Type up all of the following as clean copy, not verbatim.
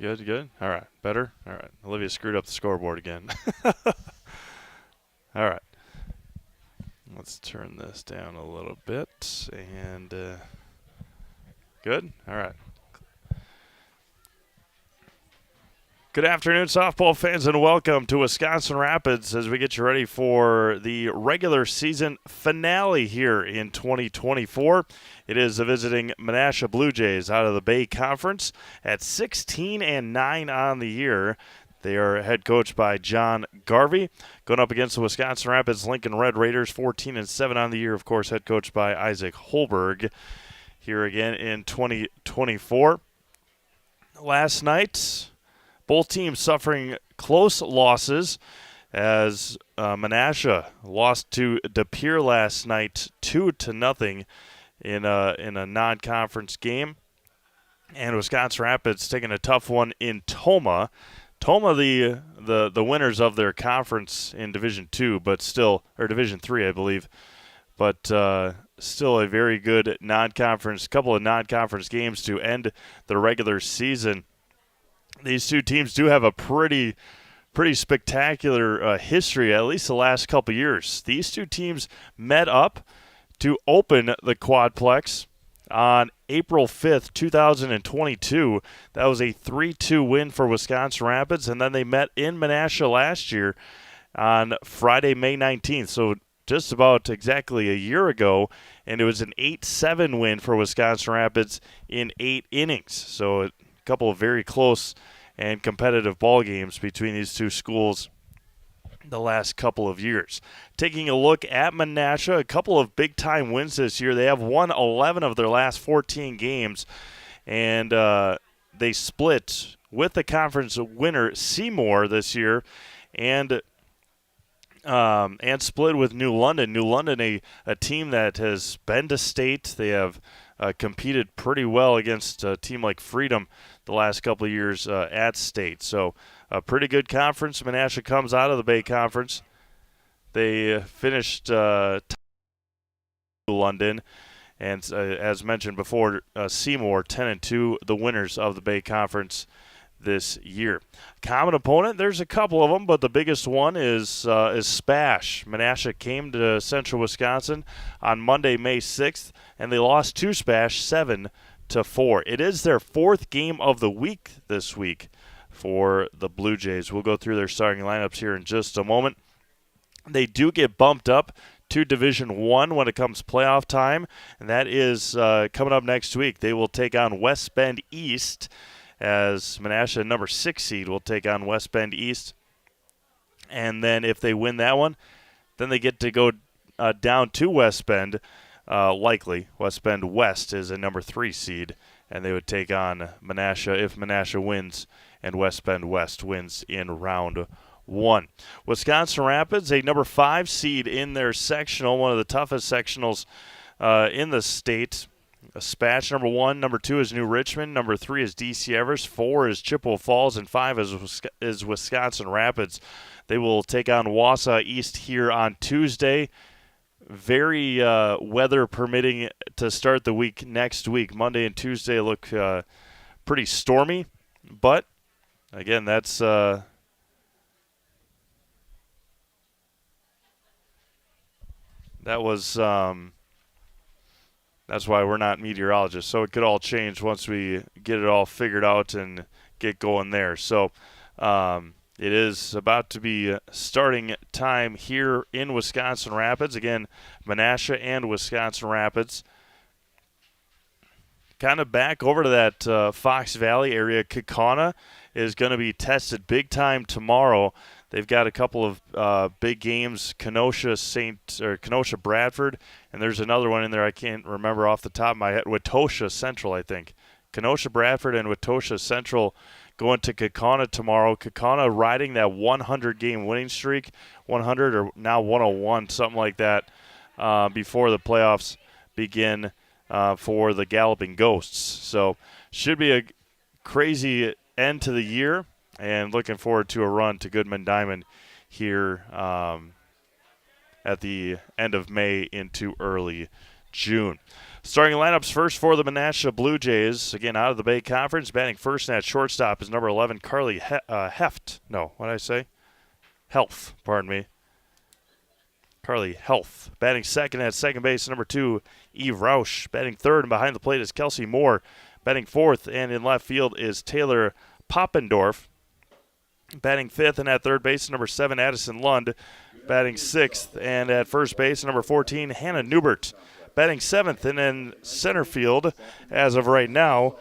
Good, good. All right. Better? All right. Olivia screwed up the scoreboard again. All right. Let's turn this down a little bit. And good? All right. Good afternoon, softball fans, and welcome to Wisconsin Rapids as we get you ready for the regular season finale here in 2024. It is the visiting Menasha Blue Jays out of the Bay Conference at 16-9 on the year. They are head coached by John Garvey, going up against the Wisconsin Rapids Lincoln Red Raiders, 14-7 on the year. Of course, head coached by Isaac Holberg here again in 2024. Last night, both teams suffering close losses as Menasha lost to De Pere last night 2-0 in a non-conference game, and Wisconsin Rapids taking a tough one in Tomah. Tomah, the winners of their conference in Division II, but still, or Division III, I believe, but still a very good couple of non-conference games to end the regular season. These two teams do have a pretty spectacular history, at least the last couple years. These two teams met up to open the Quadplex on April 5th, 2022. That was a 3-2 win for Wisconsin Rapids, and then they met in Menasha last year on Friday, May 19th. So just about exactly a year ago, and it was an 8-7 win for Wisconsin Rapids in 8 innings. So a couple of very close and competitive ball games between these two schools the last couple of years. Taking a look at Menasha, a couple of big-time wins this year. They have won 11 of their last 14 games, and they split with the conference winner Seymour this year, and split with New London. New London, a team that has been to state. They have competed pretty well against a team like Freedom the last couple of years at state. So a pretty good conference. Menasha comes out of the Bay Conference. They finished London, and as mentioned before, Seymour 10-2, the winners of the Bay Conference this year. Common opponent, there's a couple of them, but the biggest one is Spash. Menasha came to Central Wisconsin on Monday, May 6th, and they lost to Spash 7-4. It is their fourth game of the week this week for the Blue Jays. We'll go through their starting lineups here in just a moment. They do get bumped up to Division I when it comes playoff time, and that is coming up next week. They will take on West Bend East, as Menasha, number 6 seed, will take on West Bend East. And then if they win that one, then they get to go down to West Bend, likely. West Bend West is a number 3 seed, and they would take on Menasha if Menasha wins and West Bend West wins in round 1. Wisconsin Rapids, a number 5 seed in their sectional, one of the toughest sectionals in the state. Spash, number 1. Number 2 is New Richmond. Number 3 is DC Everest. 4 is Chippewa Falls. And 5 is Wisconsin Rapids. They will take on Wausau East here on Tuesday. Very weather permitting to start the week next week. Monday and Tuesday look pretty stormy. But, again, that's that was that's why we're not meteorologists. So it could all change once we get it all figured out and get going there. So it is about to be starting time here in Wisconsin Rapids. Again, Menasha and Wisconsin Rapids. Kind of back over to that Fox Valley area. Kaukauna is going to be tested big time tomorrow. They've got a couple of big games, Kenosha Bradford, and there's another one in there I can't remember off the top of my head. Watosha Central, I think. Kenosha Bradford and Watosha Central going to Kaukauna tomorrow. Kaukauna riding that 100-game winning streak, 100 or now 101, something like that, before the playoffs begin for the Galloping Ghosts. So should be a crazy end to the year. And looking forward to a run to Goodman Diamond here at the end of May into early June. Starting lineups first for the Menasha Blue Jays, again out of the Bay Conference. Batting first at shortstop is number 11, Carly Heft. No, what did I say? Health, pardon me. Carly Health. Batting second at second base, number 2, Eve Rausch. Batting third and behind the plate is Kelsey Moore. Batting fourth and in left field is Taylor Poppendorf. Batting fifth and at third base, number 7, Addison Lund. Batting sixth and at first base, number 14, Hannah Newbert. Batting seventh and in center field as of right now,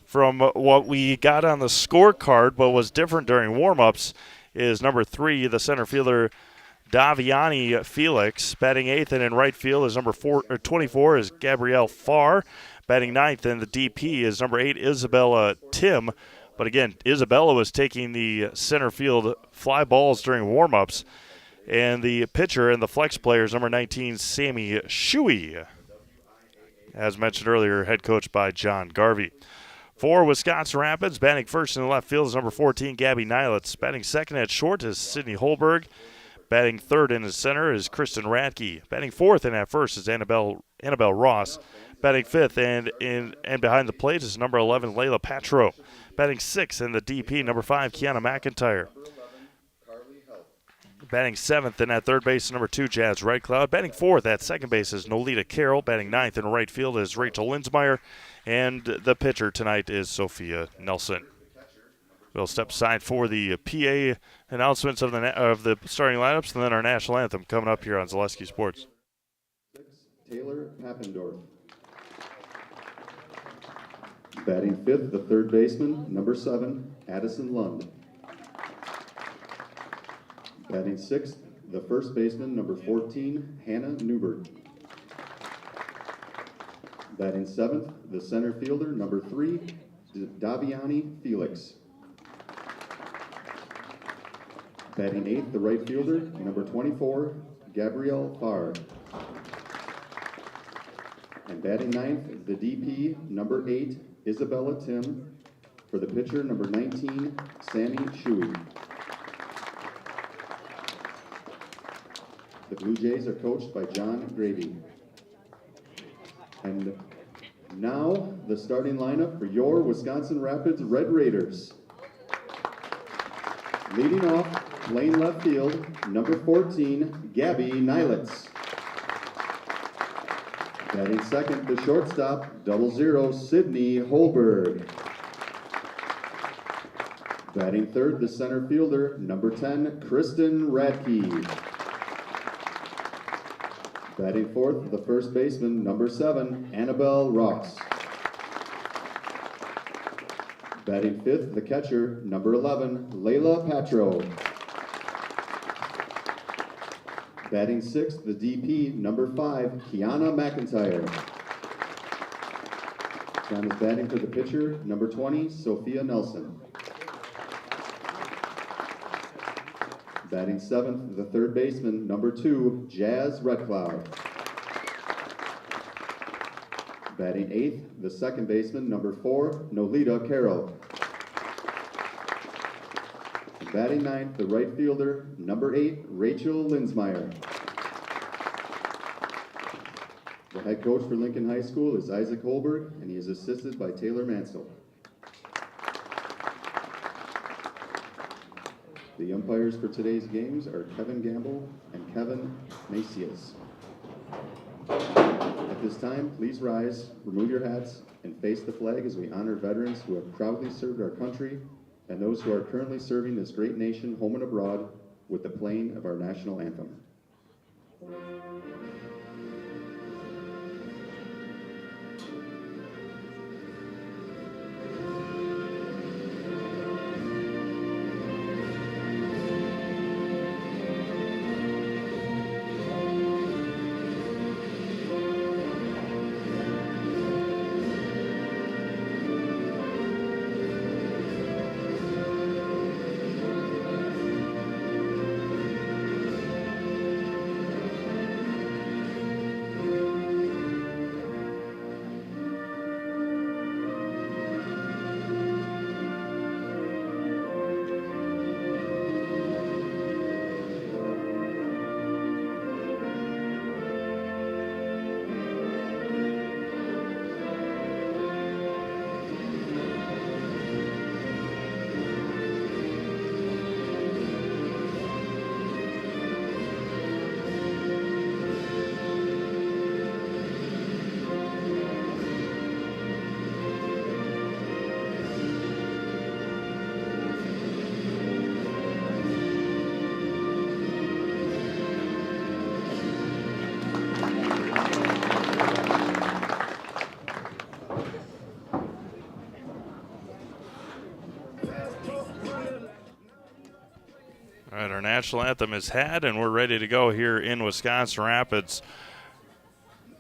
from what we got on the scorecard but was different during warm-ups, is number 3, the center fielder, Daviani Felix. Batting eighth and in right field is number 24 is Gabrielle Farr. Batting ninth and the DP is number 8, Isabella Tim. But again, Isabella was taking the center field fly balls during warm-ups. And the pitcher and the flex player is number 19, Sammy Shuey. As mentioned earlier, head coached by John Garvey. For Wisconsin Rapids, batting first in the left field is number 14, Gabby Nilitz. Batting second at short is Sydney Holberg. Batting third in the center is Kristen Radke. Batting fourth and at first is Annabelle Ross. Batting fifth and behind the plate is number 11, Layla Patro. Batting sixth in the DP, number 5, Kiana McIntyre. Batting seventh and at third base is number 2, Jazz Red Cloud. Batting fourth at second base is Nolita Carroll. Batting ninth in right field is Rachel Linsmeyer. And the pitcher tonight is Sophia Nelson. We'll step aside for the PA announcements of the starting lineups, and then our national anthem coming up here on Zaleski Sports. Taylor Pappendorf. Batting fifth, the third baseman, number 7, Addison Lund. Batting sixth, the first baseman, number 14, Hannah Newbert. Batting seventh, the center fielder, number 3, Daviani Felix. Batting eighth, the right fielder, number 24, Gabrielle Farr. And batting ninth, the DP, number 8, Isabella Tim. For the pitcher, number 19, Sammy Shuey. The Blue Jays are coached by John Gravy. And now, the starting lineup for your Wisconsin Rapids Red Raiders. Leading off, playing left field, number 14, Gabby Nilitz. Batting second, the shortstop, 00, Sydney Holberg. Batting third, the center fielder, number 10, Kristen Radke. Batting fourth, the first baseman, number 7, Annabelle Ross. Batting fifth, the catcher, number 11, Layla Patro. Batting sixth, the DP, number 5, Kiana McIntyre. John is batting for the pitcher, number 20, Sophia Nelson. Batting seventh, the third baseman, number 2, Jazz Red Cloud. Batting eighth, the second baseman, number 4, Nolita Carroll. Batting ninth, the right fielder, number 8, Rachel Linsmeyer. The head coach for Lincoln High School is Isaac Holberg, and he is assisted by Taylor Mansell. The umpires for today's games are Kevin Gamble and Kevin Macias. At this time, please rise, remove your hats, and face the flag as we honor veterans who have proudly served our country and those who are currently serving this great nation home and abroad with the playing of our national anthem. All right, our national anthem is had, and we're ready to go here in Wisconsin Rapids.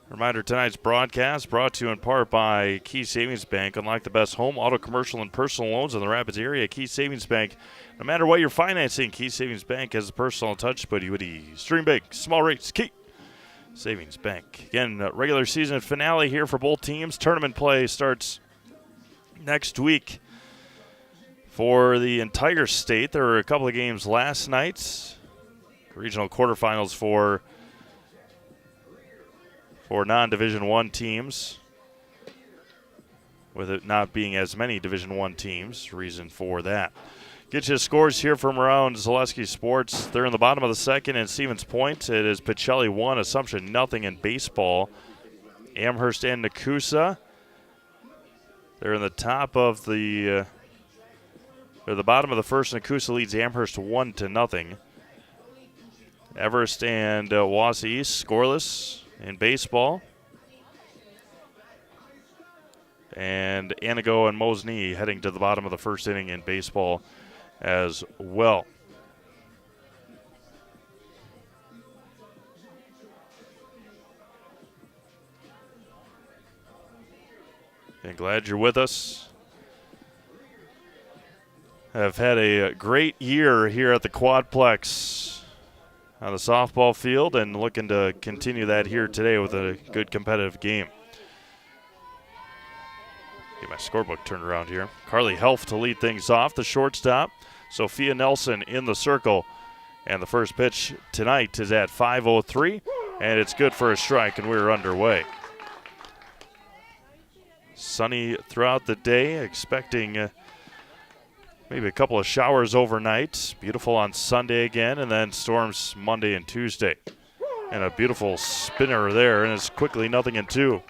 Reminder, tonight's broadcast brought to you in part by Key Savings Bank. Unlock the best home, auto, commercial, and personal loans in the Rapids area. Key Savings Bank. No matter what you're financing, Key Savings Bank has a personal touch, but you would ease. Dream big, small rates, Key Savings Bank. Again, regular season finale here for both teams. Tournament play starts next week for the entire state. There were a couple of games last night. Regional quarterfinals for non-Division I teams, with it not being as many Division I teams. Reason for that. Get you scores here from around Zaleski Sports. They're in the bottom of the second in Stevens Point. It is Pacelli 1, Assumption nothing in baseball. Amherst and Nakusa. They're in the top of the bottom of the first. Nakusa leads Amherst 1-0. Everest and Wausau East scoreless in baseball. And Anago and Mosney heading to the bottom of the first inning in baseball as well. And glad you're with us. Have had a great year here at the Quadplex on the softball field and looking to continue that here today with a good competitive game. Get my scorebook turned around here. Carly Helf to lead things off, the shortstop. Sophia Nelson in the circle. And the first pitch tonight is at 5:03, and it's good for a strike, and we're underway. Sunny throughout the day, expecting maybe a couple of showers overnight. Beautiful on Sunday again, and then storms Monday and Tuesday. And a beautiful spinner there, and it's quickly 0-2.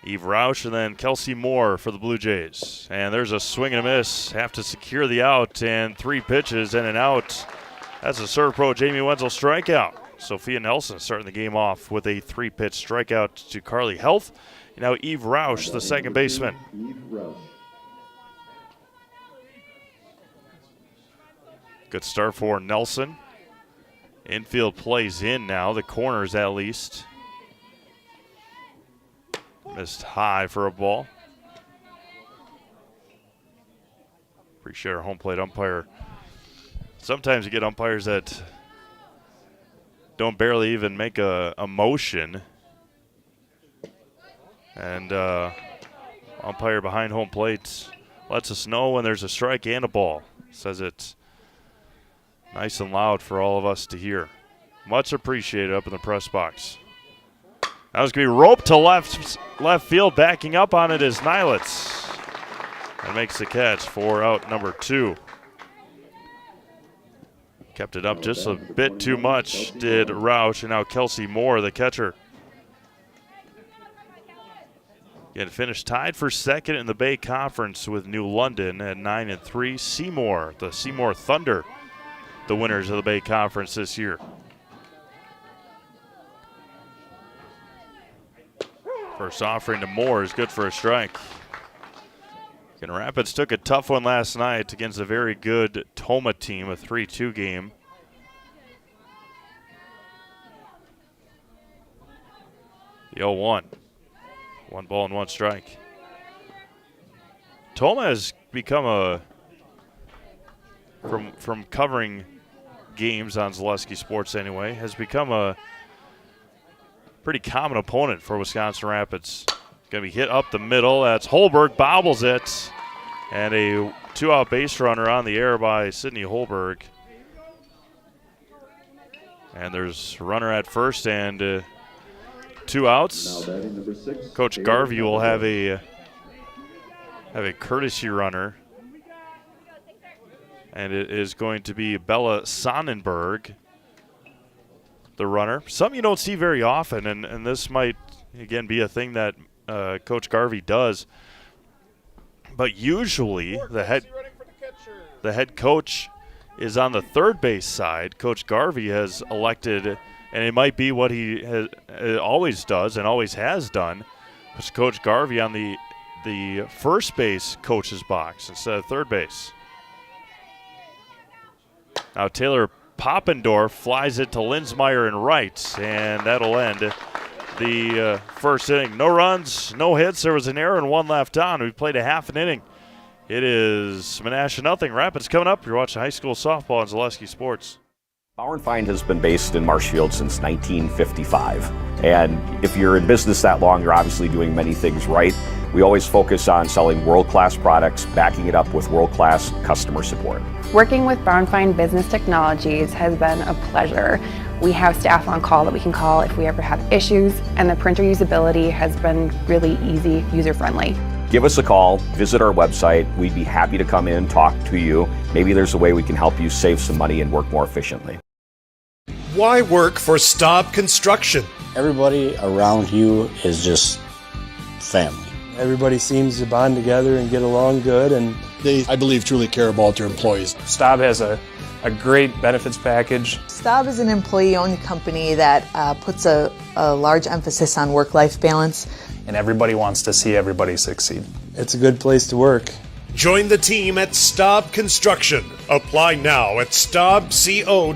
Eve Roush and then Kelsey Moore for the Blue Jays. And there's a swing and a miss. Have to secure the out, and 3 pitches and an out. That's a Serve Pro Jamie Wenzel strikeout. Sophia Nelson starting the game off with a 3-pitch strikeout to Carly Health. Now Eve Roush, the second baseman. Good start for Nelson. Infield plays in now, the corners at least. Missed high for a ball. Appreciate our home plate umpire. Sometimes you get umpires that don't barely even make a motion. And umpire behind home plate lets us know when there's a strike and a ball. Says it's nice and loud for all of us to hear. Much appreciated up in the press box. That was going to be roped to left field. Backing up on it is Nilitz. And makes the catch for out number 2. Kept it up just a bit too much, did Roush, and now Kelsey Moore, the catcher. Again, finished tied for second in the Bay Conference with New London at 9-3. Seymour, the Seymour Thunder, the winners of the Bay Conference this year. First offering to Moore is good for a strike. And Rapids took a tough one last night against a very good Toma team, a 3-2 game. The 0-1. 1 ball and 1 strike. Toma has become from covering games on Zaleski Sports anyway, has become a pretty common opponent for Wisconsin Rapids. Going to be hit up the middle. That's Holberg, bobbles it. And a 2-out base runner on the air by Sydney Holberg. And there's a runner at first and 2 outs. Coach Garvey will have a courtesy runner. And it is going to be Bella Sonnenberg, the runner. Something you don't see very often, and this might, again, be a thing that Coach Garvey does. But usually the head coach is on the third base side. Coach Garvey has elected, and it might be what he always does and always has done, Puts Coach Garvey on the first base coach's box instead of third base. Now Taylor Poppendorf flies it to Linsmeyer and right, and that'll end the first inning. No runs, no hits. There was an error and one left on. We played a half an inning. It is Menasha nothing. Rapids coming up. You're watching high school softball on Zaleski Sports. Bauer & Feind has been based in Marshfield since 1955. And if you're in business that long, you're obviously doing many things right. We always focus on selling world-class products, backing it up with world-class customer support. Working with Bauer & Feind Business Technologies has been a pleasure. We have staff on call that we can call if we ever have issues, and the printer usability has been really easy, user-friendly. Give us a call, visit our website. We'd be happy to come in, talk to you. Maybe there's a way we can help you save some money and work more efficiently. Why work for Staub Construction? Everybody around you is just family. Everybody seems to bond together and get along good, and They, I believe, truly care about their employees. Staub has a great benefits package. Staub is an employee-owned company that puts a large emphasis on work-life balance. And everybody wants to see everybody succeed. It's a good place to work. Join the team at Staub Construction. Apply now at staubco.com.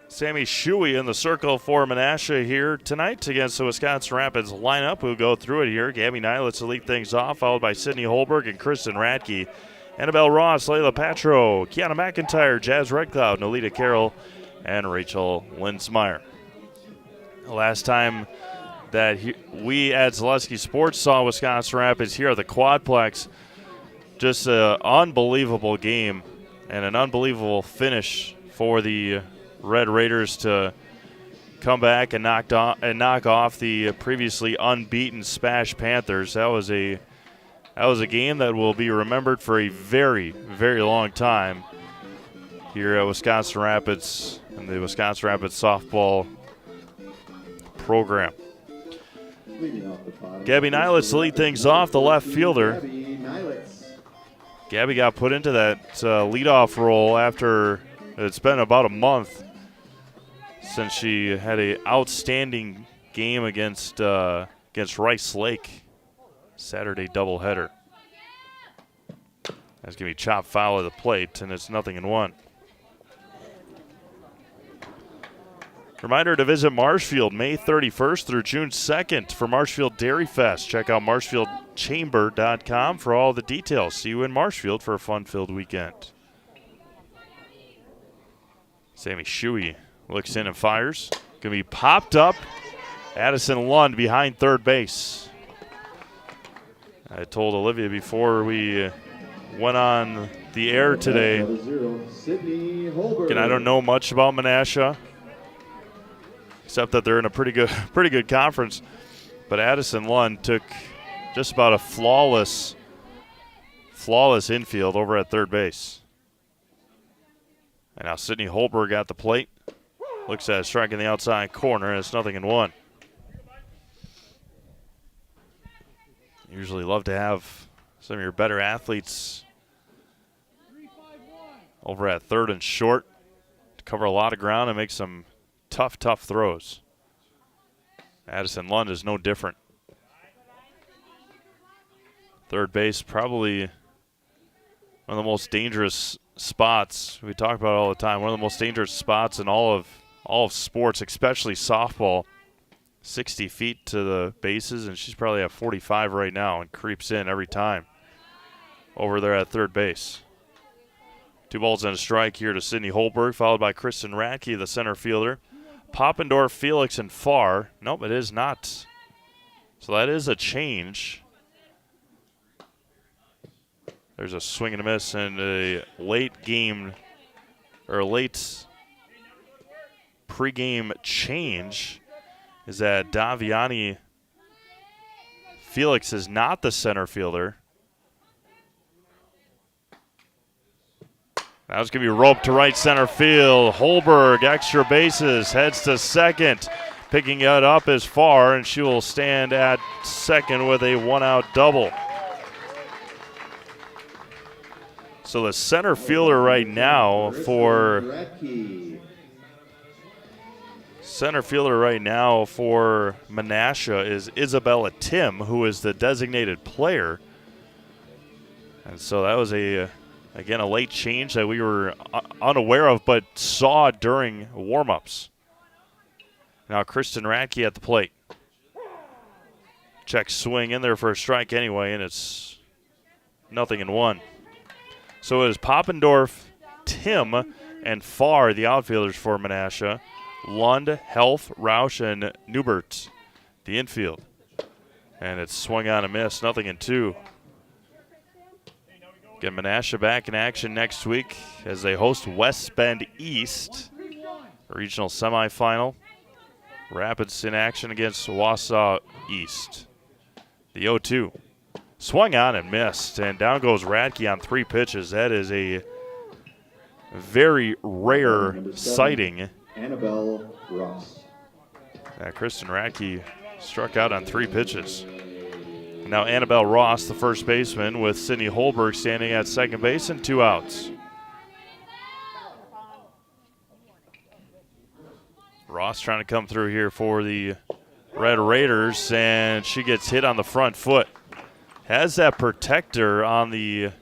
Sammy Shuey in the circle for Menasha here tonight against the Wisconsin Rapids lineup. We'll go through it here. Gabby Nilitz to lead things off, followed by Sydney Holberg and Kristen Radke. Annabelle Ross, Layla Patro, Kiana McIntyre, Jazz Redcloud, Nolita Carroll, and Rachel Linsmeyer. The last time that we at Zaleski Sports saw Wisconsin Rapids here at the Quadplex, just an unbelievable game and an unbelievable finish for the Red Raiders to come back and knock off the previously unbeaten Spash Panthers. That was a game that will be remembered for a very, very long time here at Wisconsin Rapids and the Wisconsin Rapids softball program. Gabby Nilitz to lead things off, the left fielder. Gabby got put into that leadoff role after it's been about a month since she had an outstanding game against Rice Lake, Saturday doubleheader. That's going to be chopped foul of the plate, and it's 0-1. Reminder to visit Marshfield May 31st through June 2nd for Marshfield Dairy Fest. Check out marshfieldchamber.com for all the details. See you in Marshfield for a fun-filled weekend. Sammy Shuey looks in and fires. Going to be popped up. Addison Lund behind third base. I told Olivia before we went on the air today, and I don't know much about Menasha, except that they're in a pretty good conference. But Addison Lund took just about a flawless infield over at third base. And now Sydney Holberg at the plate. Looks at a strike in the outside corner, and it's 0-1. Usually love to have some of your better athletes over at third and short to cover a lot of ground and make some tough throws. Addison Lund is no different. Third base, probably one of the most dangerous spots. We talk about it all the time. One of the most dangerous spots in all of sports, especially softball. 60 feet to the bases, and she's probably at 45 right now and creeps in every time over there at third base. 2 balls and a strike here to Sydney Holberg, followed by Kristen Radke, the center fielder. Poppendorf, Felix, and Farr. Nope, it is not. So that is a change. There's a swing and a miss and a late pregame change is that Daviani Felix is not the center fielder. Now it's going to be roped to right center field. Holberg, extra bases, heads to second. Picking it up is Farr, and she will stand at second with a one-out double. So the center fielder right now for Center fielder right now for Menasha is Isabella Tim, who is the designated player. And so that was again, a late change that we were unaware of but saw during warm-ups. Now Kristen Radke at the plate. Check swing in there for a strike anyway, and it's 0-1. So it is Poppendorf, Tim, and Farr, the outfielders for Menasha. Lund, Health, Roush, and Newbert, the infield. And it's swung on and missed, 0-2. Get Menasha back in action next week as they host West Bend East, regional semifinal. Rapids in action against Wausau East. The 0-2. Swung on and missed, and down goes Radke on 3 pitches. That is a very rare sighting. Annabelle Ross. Kristen Radke struck out on 3 pitches. Now Annabelle Ross, the first baseman, with Sydney Holberg standing at second base and 2 outs. Ross trying to come through here for the Red Raiders, and she gets hit on the front foot. Has that protector on the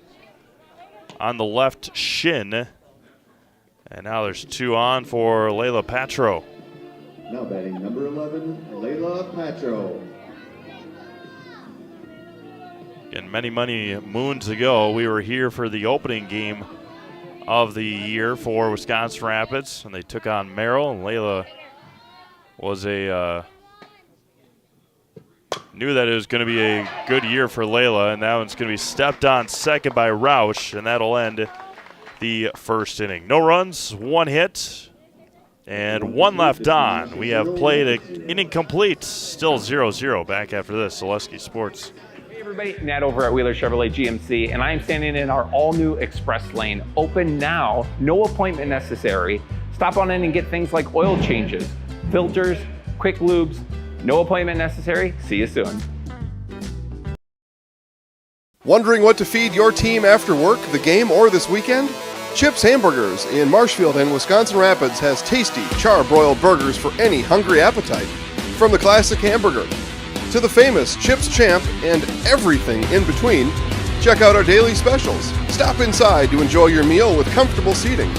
left shin. And now there's 2 on for Layla Patro. Now batting number 11, Layla Patro. And many moons ago, we were here for the opening game of the year for Wisconsin Rapids, and they took on Merrill, and Layla was knew that it was going to be a good year for Layla, and that one's going to be stepped on second by Roush, and that'll end the first inning. No runs, 1 hit, and 1 left on. We have played an inning complete, still 0-0 back after this. Zaleski Sports. Hey everybody, Nat over at Wheeler Chevrolet GMC, and I am standing in our all-new Express Lane. Open now, no appointment necessary. Stop on in and get things like oil changes, filters, quick lubes. No appointment necessary. See you soon. Wondering what to feed your team after work, the game, or this weekend? Chips Hamburgers in Marshfield and Wisconsin Rapids has tasty, char-broiled burgers for any hungry appetite. From the classic hamburger to the famous Chips Champ and everything in between, check out our daily specials. Stop inside to enjoy your meal with comfortable seating.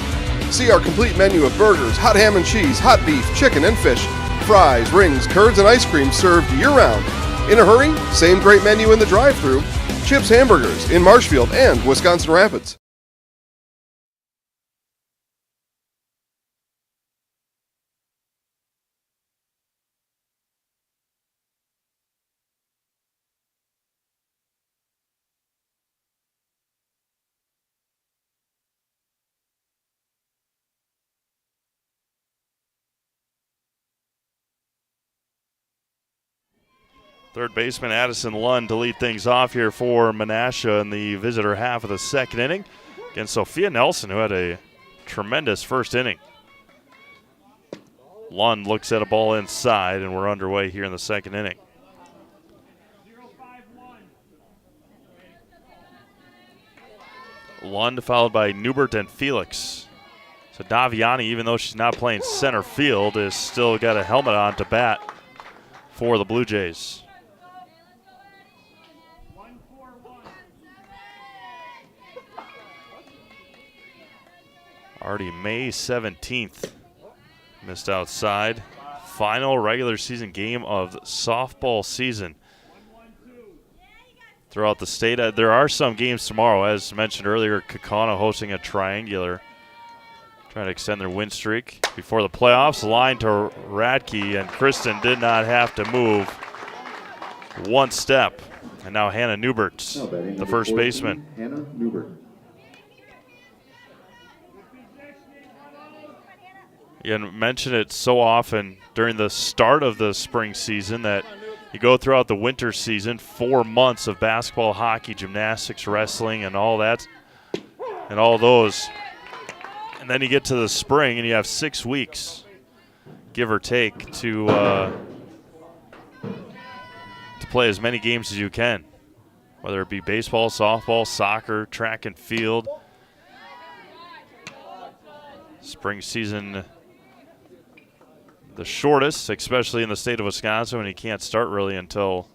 See our complete menu of burgers, hot ham and cheese, hot beef, chicken and fish, fries, rings, curds, and ice cream served year-round. In a hurry? Same great menu in the drive-thru. Chips Hamburgers in Marshfield and Wisconsin Rapids. Third baseman Addison Lund to lead things off here for Menasha in the visitor half of the second inning against Sophia Nelson, who had a tremendous first inning. Lund looks at a ball inside, and we're underway here in the second inning. Lund followed by Newbert and Felix. So Daviani, even though she's not playing center field, has still got a helmet on to bat for the Blue Jays. Already May 17th. Missed outside. Final regular season game of softball season throughout the state. There are some games tomorrow. As mentioned earlier, Kaukauna hosting a triangular, trying to extend their win streak before the playoffs. Line to Radke, and Kristen did not have to move 1 step. And now Hannah Newbert, the first baseman. Hannah Newbert. You mention it so often during the start of the spring season that you go throughout the winter season, 4 months of basketball, hockey, gymnastics, wrestling, and all that, and all those. And then you get to the spring and you have 6 weeks, give or take, to play as many games as you can, whether it be baseball, softball, soccer, track and field. Spring season the shortest, especially in the state of Wisconsin, when he can't start really until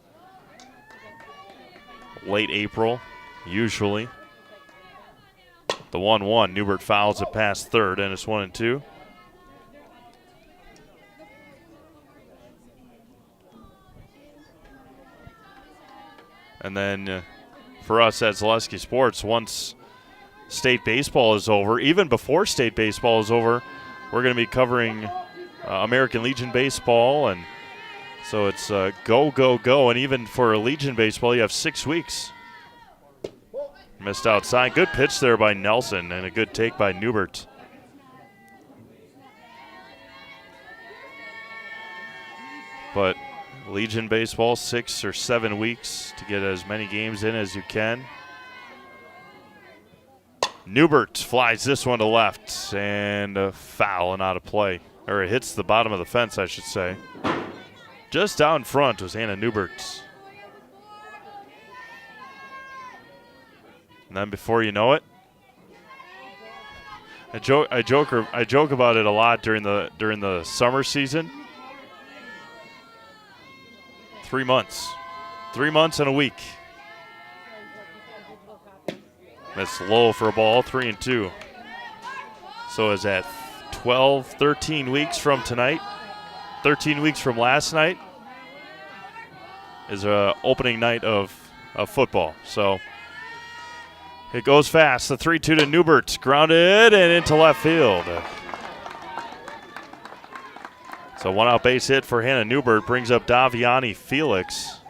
late April, usually. The 1-1, Newbert fouls it past third, and it's 1-2. And then for us at Zaleski Sports, once state baseball is over, even before state baseball is over, we're going to be covering American Legion baseball, and so it's go, go, go. And even for Legion baseball, you have 6 weeks. Missed outside. Good pitch there by Nelson, and a good take by Newbert. But Legion baseball, 6 or 7 weeks to get as many games in as you can. Newbert flies this one to left, and a foul and out of play. Or it hits the bottom of the fence, I should say. Just out in front was Hannah Newbert. And then before you know it, I joke about it a lot during the summer season. 3 months. 3 months and a week. Missed low for a ball, 3-2. So is that 12, 13 weeks from tonight? 13 weeks from last night is a opening night of football. So it goes fast. The 3-2 to Newbert. Grounded and into left field. So one out base hit for Hannah Newbert brings up Daviani Felix.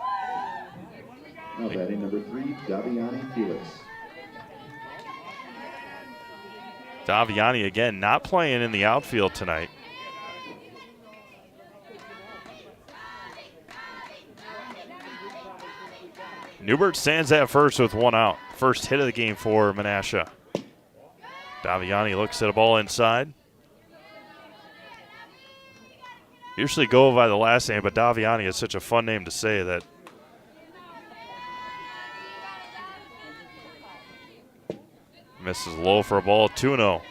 Now batting number 3, Daviani Felix. Daviani again not playing in the outfield tonight. Newbert stands at first with 1 out. First hit of the game for Menasha. Daviani looks at a ball inside. Usually go by the last name, but Daviani is such a fun name to say that. Misses low for a ball, 2-0.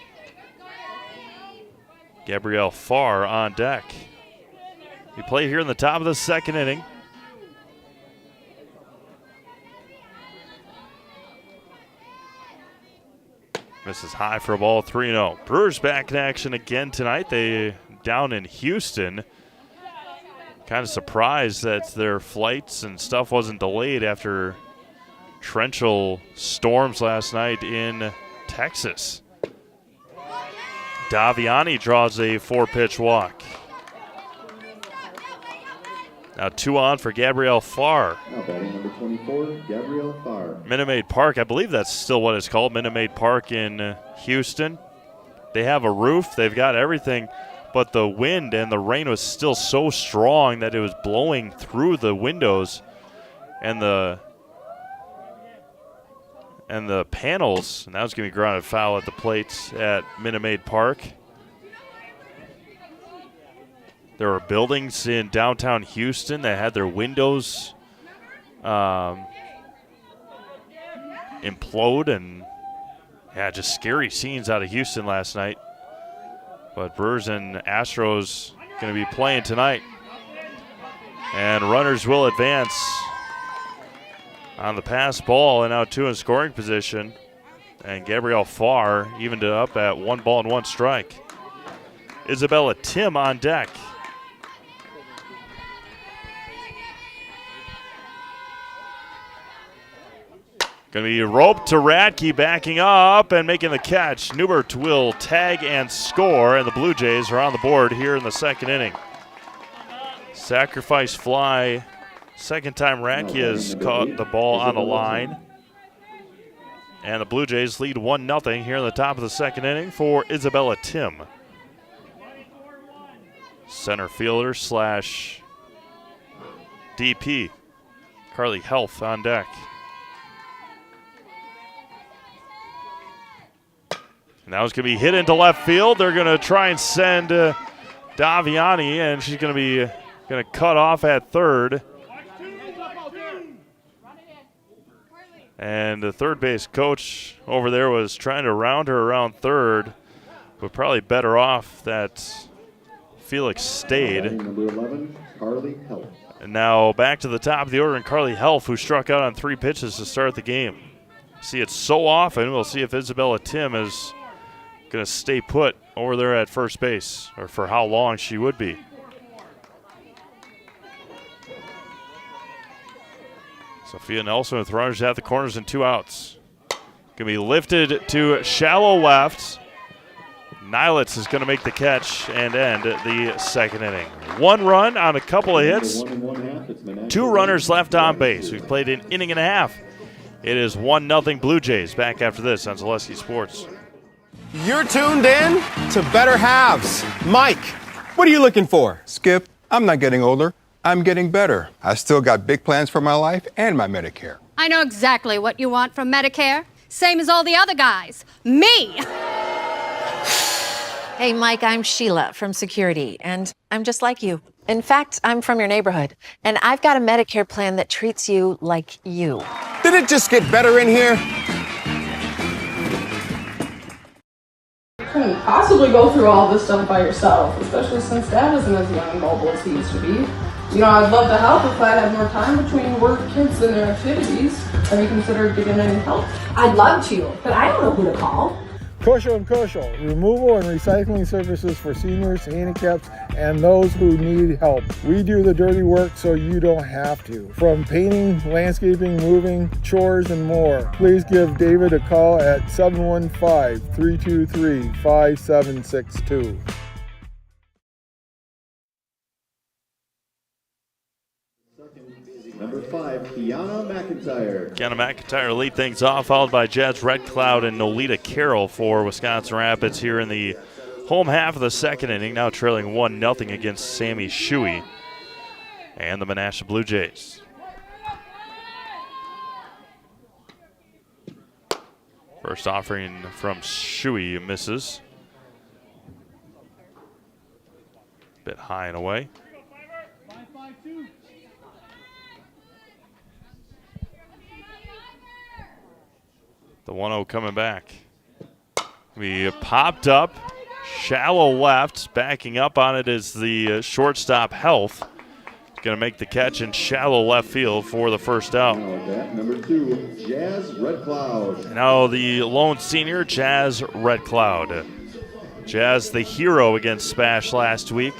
Gabrielle Farr on deck. We play here in the top of the second inning. Misses high for a ball, 3-0. Brewers back in action again tonight. They down in Houston. Kind of surprised that their flights and stuff wasn't delayed after torrential storms last night in Texas. Daviani draws a 4-pitch walk. Now 2 on for Gabrielle Farr. Now batting number 24, Gabrielle Farr. Minute Maid Park, I believe that's still what it's called, Minute Maid Park in Houston. They have a roof, they've got everything, but the wind and the rain was still so strong that it was blowing through the windows and the panels, and that was going to be grounded foul at the plates at Minute Maid Park. There were buildings in downtown Houston that had their windows implode, and just scary scenes out of Houston last night. But Brewers and Astros going to be playing tonight. And runners will advance on the pass ball, and now 2 in scoring position. And Gabrielle Farr evened it up at 1 ball and 1 strike. Isabella Tim on deck. Going to be roped to Radke, backing up and making the catch. Newbert will tag and score, and the Blue Jays are on the board here in the second inning. Sacrifice fly. Second time Radke has caught the ball on the line. And the Blue Jays lead 1-0 here in the top of the second inning for Isabella Tim. Center fielder slash DP. Carly Health on deck. Now it's going to be hit into left field. They're going to try and send Daviani, and she's going to cut off at third. And the third base coach over there was trying to round her around third, but probably better off that Felix stayed. Number 11, Carly Help. And now back to the top of the order, and Carly Helf, who struck out on 3 pitches to start the game. See it so often. We'll see if Isabella Tim is going to stay put over there at first base, or for how long she would be. Sophia Nelson with runners at the corners and 2 outs. Going to be lifted to shallow left. Nilitz is going to make the catch and end the second inning. 1 run on a couple of hits. 2 runners left on base. We've played an inning and a half. It is 1-0 Blue Jays. Back after this on Zaleski Sports. You're tuned in to Better Halves. Mike, what are you looking for? Skip, I'm not getting older. I'm getting better. I still got big plans for my life and my Medicare. I know exactly what you want from Medicare. Same as all the other guys. Me! Hey, Mike, I'm Sheila from Security, and I'm just like you. In fact, I'm from your neighborhood, and I've got a Medicare plan that treats you like you. Did it just get better in here? You couldn't possibly go through all this stuff by yourself, especially since Dad isn't as young and mobile as he used to be. You know, I'd love to help if I had more time between work, kids, and their activities. Have you considered getting any help? I'd love to, but I don't know who to call. Kushel & Kushel, removal and recycling services for seniors, handicaps, and those who need help. We do the dirty work so you don't have to. From painting, landscaping, moving, chores, and more. Please give David a call at 715-323-5762. Number 5, Kiana McIntyre. Kiana McIntyre lead things off, followed by Jazz Red Cloud and Nolita Carroll for Wisconsin Rapids here in the home half of the second inning, now trailing 1-0 against Sammy Shuey and the Menasha Blue Jays. First offering from Shuey misses. Bit high and away. The 1-0 coming back. We popped up, shallow left. Backing up on it is the shortstop Health. Going to make the catch in shallow left field for the first out. Number 2, Jazz Red Cloud. Now the lone senior, Jazz Red Cloud. Jazz the hero against Spash last week.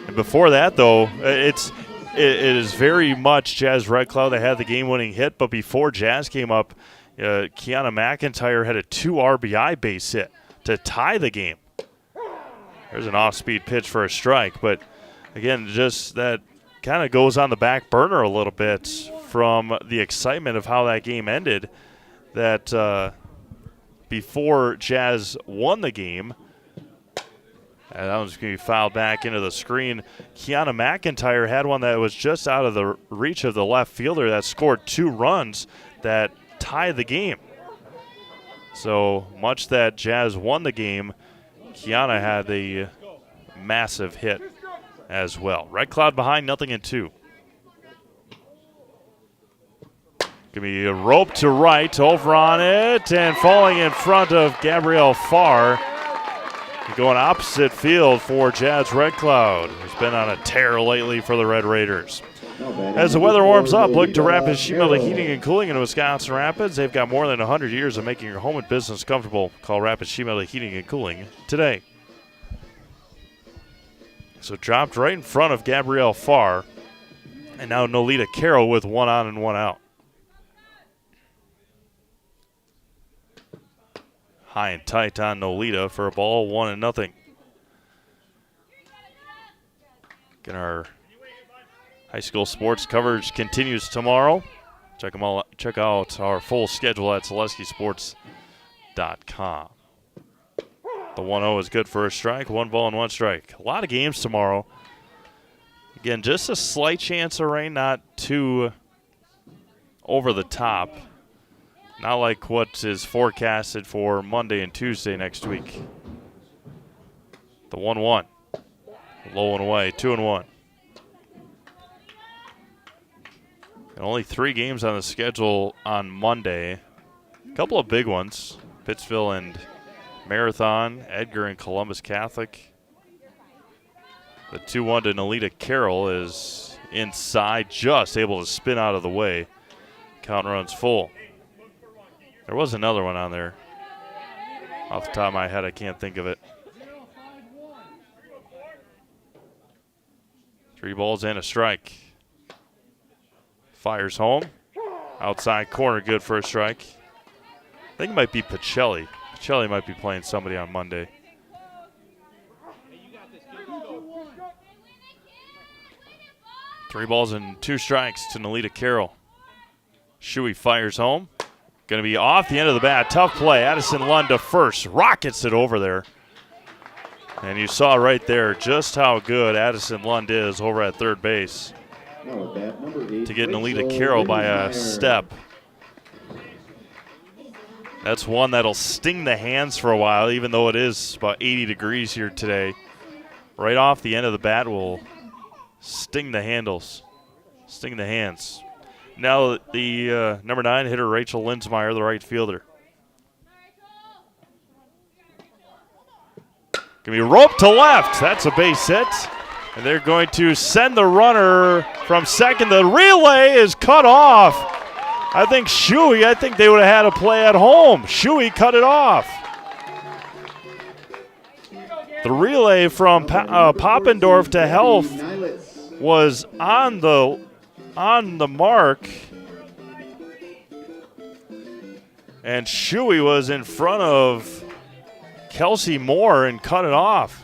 And before that, though, it is very much Jazz Red Cloud that had the game-winning hit, but before Jazz came up, Kiana McIntyre had a 2 RBI base hit to tie the game. There's an off-speed pitch for a strike, but again, just that kind of goes on the back burner a little bit from the excitement of how that game ended, that before Jazz won the game, and that one's going to be fouled back into the screen. Kiana McIntyre had one that was just out of the reach of the left fielder that scored 2 runs that tied the game. So much that Jazz won the game, Kiana had a massive hit as well. Red Cloud behind, 0-2. Going to be a rope to right, over on it, and falling in front of Gabrielle Farr. Going opposite field for Jazz Red Cloud, who's been on a tear lately for the Red Raiders. As the weather warms up, look to Rapid Sheet Metal Heating and Cooling in Wisconsin Rapids. They've got more than 100 years of making your home and business comfortable. Call Rapid Sheet Metal Heating and Cooling today. So dropped right in front of Gabrielle Farr. And now Nolita Carroll with 1 on and 1 out. High and tight on Nolita for a ball, 1-0. Again, our high school sports coverage continues tomorrow. Check out our full schedule at ZaleskiSports.com. The 1-0 is good for a strike, 1 ball and 1 strike. A lot of games tomorrow. Again, just a slight chance of rain, not too over the top. Not like what is forecasted for Monday and Tuesday next week. The 1-1. Low and away, 2-1. And only 3 games on the schedule on Monday. A couple of big ones. Pittsville and Marathon, Edgar, and Columbus Catholic. The 2-1 to Nalita Carroll is inside, just able to spin out of the way. Count runs full. There was another one on there. Off the top of my head, I can't think of it. 3 balls and a strike. Fires home. Outside corner, good for a strike. I think it might be Pacelli. Pacelli might be playing somebody on Monday. Three balls and 2 strikes to Nalita Carroll. Shuey fires home. Going to be off the end of the bat. Tough play. Addison Lund to first. Rockets it over there. And you saw right there just how good Addison Lund is over at third base. To get Nalita Carroll by a step. That's one that'll sting the hands for a while, even though it is about 80 degrees here today. Right off the end of the bat will sting the handles, sting the hands. Now the number 9 hitter, Rachel Linsmeyer, the right fielder. Gonna be roped to left. That's a base hit. And they're going to send the runner from second. The relay is cut off. I think they would have had a play at home. Shuey cut it off. The relay from Poppendorf to Health was on the mark. And Shuey was in front of Kelsey Moore and cut it off.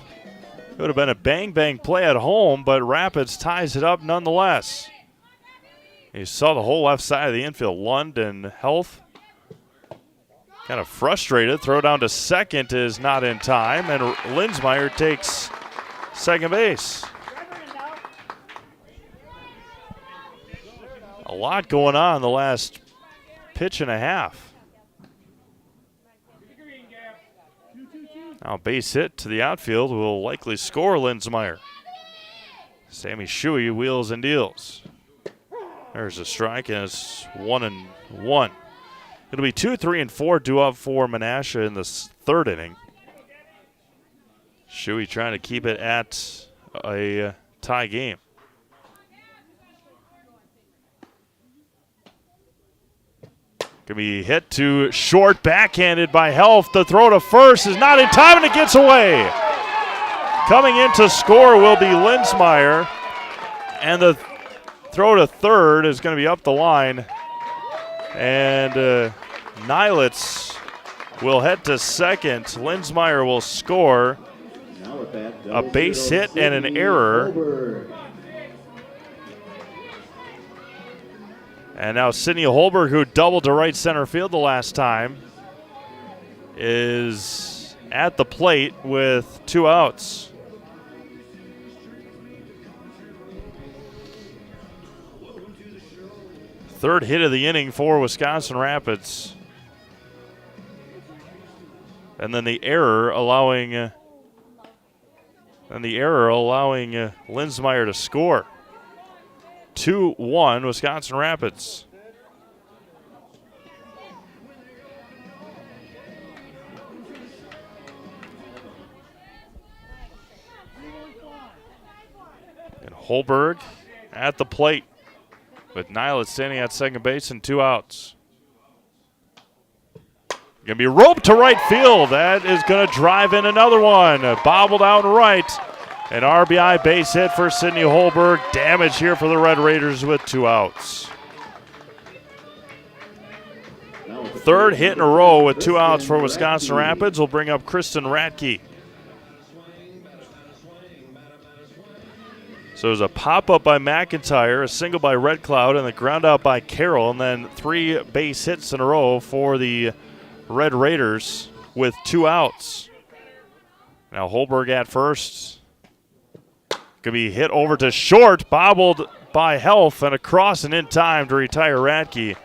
It would have been a bang-bang play at home, but Rapids ties it up nonetheless. You saw the whole left side of the infield. Lund and Health kind of frustrated. Throw down to second is not in time, and Linsmeyer takes second base. A lot going on in the last pitch and a half. Now base hit to the outfield will likely score Linsmeyer. Sammy Shuey wheels and deals. There's a strike, and it's 1-1. It'll be 2, 3, and 4 due up for Menasha in the third inning. Shuey trying to keep it at a tie game. Gonna be hit to short, backhanded by Health. The throw to first is not in time, and it gets away. Coming in to score will be Linsmeyer, and the throw to third is going to be up the line, and Nilitz will head to second. Linsmeyer will score a base hit and an error. And now Sydney Holberg, who doubled to right center field the last time, is at the plate with 2 outs. Third hit of the inning for Wisconsin Rapids. And then the error allowing Linsmeyer to score. 2-1 Wisconsin Rapids. And Holberg at the plate with Nilitz standing at second base and 2 outs. Going to be roped to right field. That is going to drive in another one. Bobbled out right. An RBI base hit for Sydney Holberg. Damage here for the Red Raiders with 2 outs. Third hit in a row with 2 outs for Wisconsin Rapids will bring up Kristen Ratke. So it was a pop-up by McIntyre, a single by Red Cloud, and the ground out by Carroll, and then 3 base hits in a row for the Red Raiders with 2 outs. Now Holberg at first. Could be hit over to short, bobbled by Health, and across and in time to retire Ratke.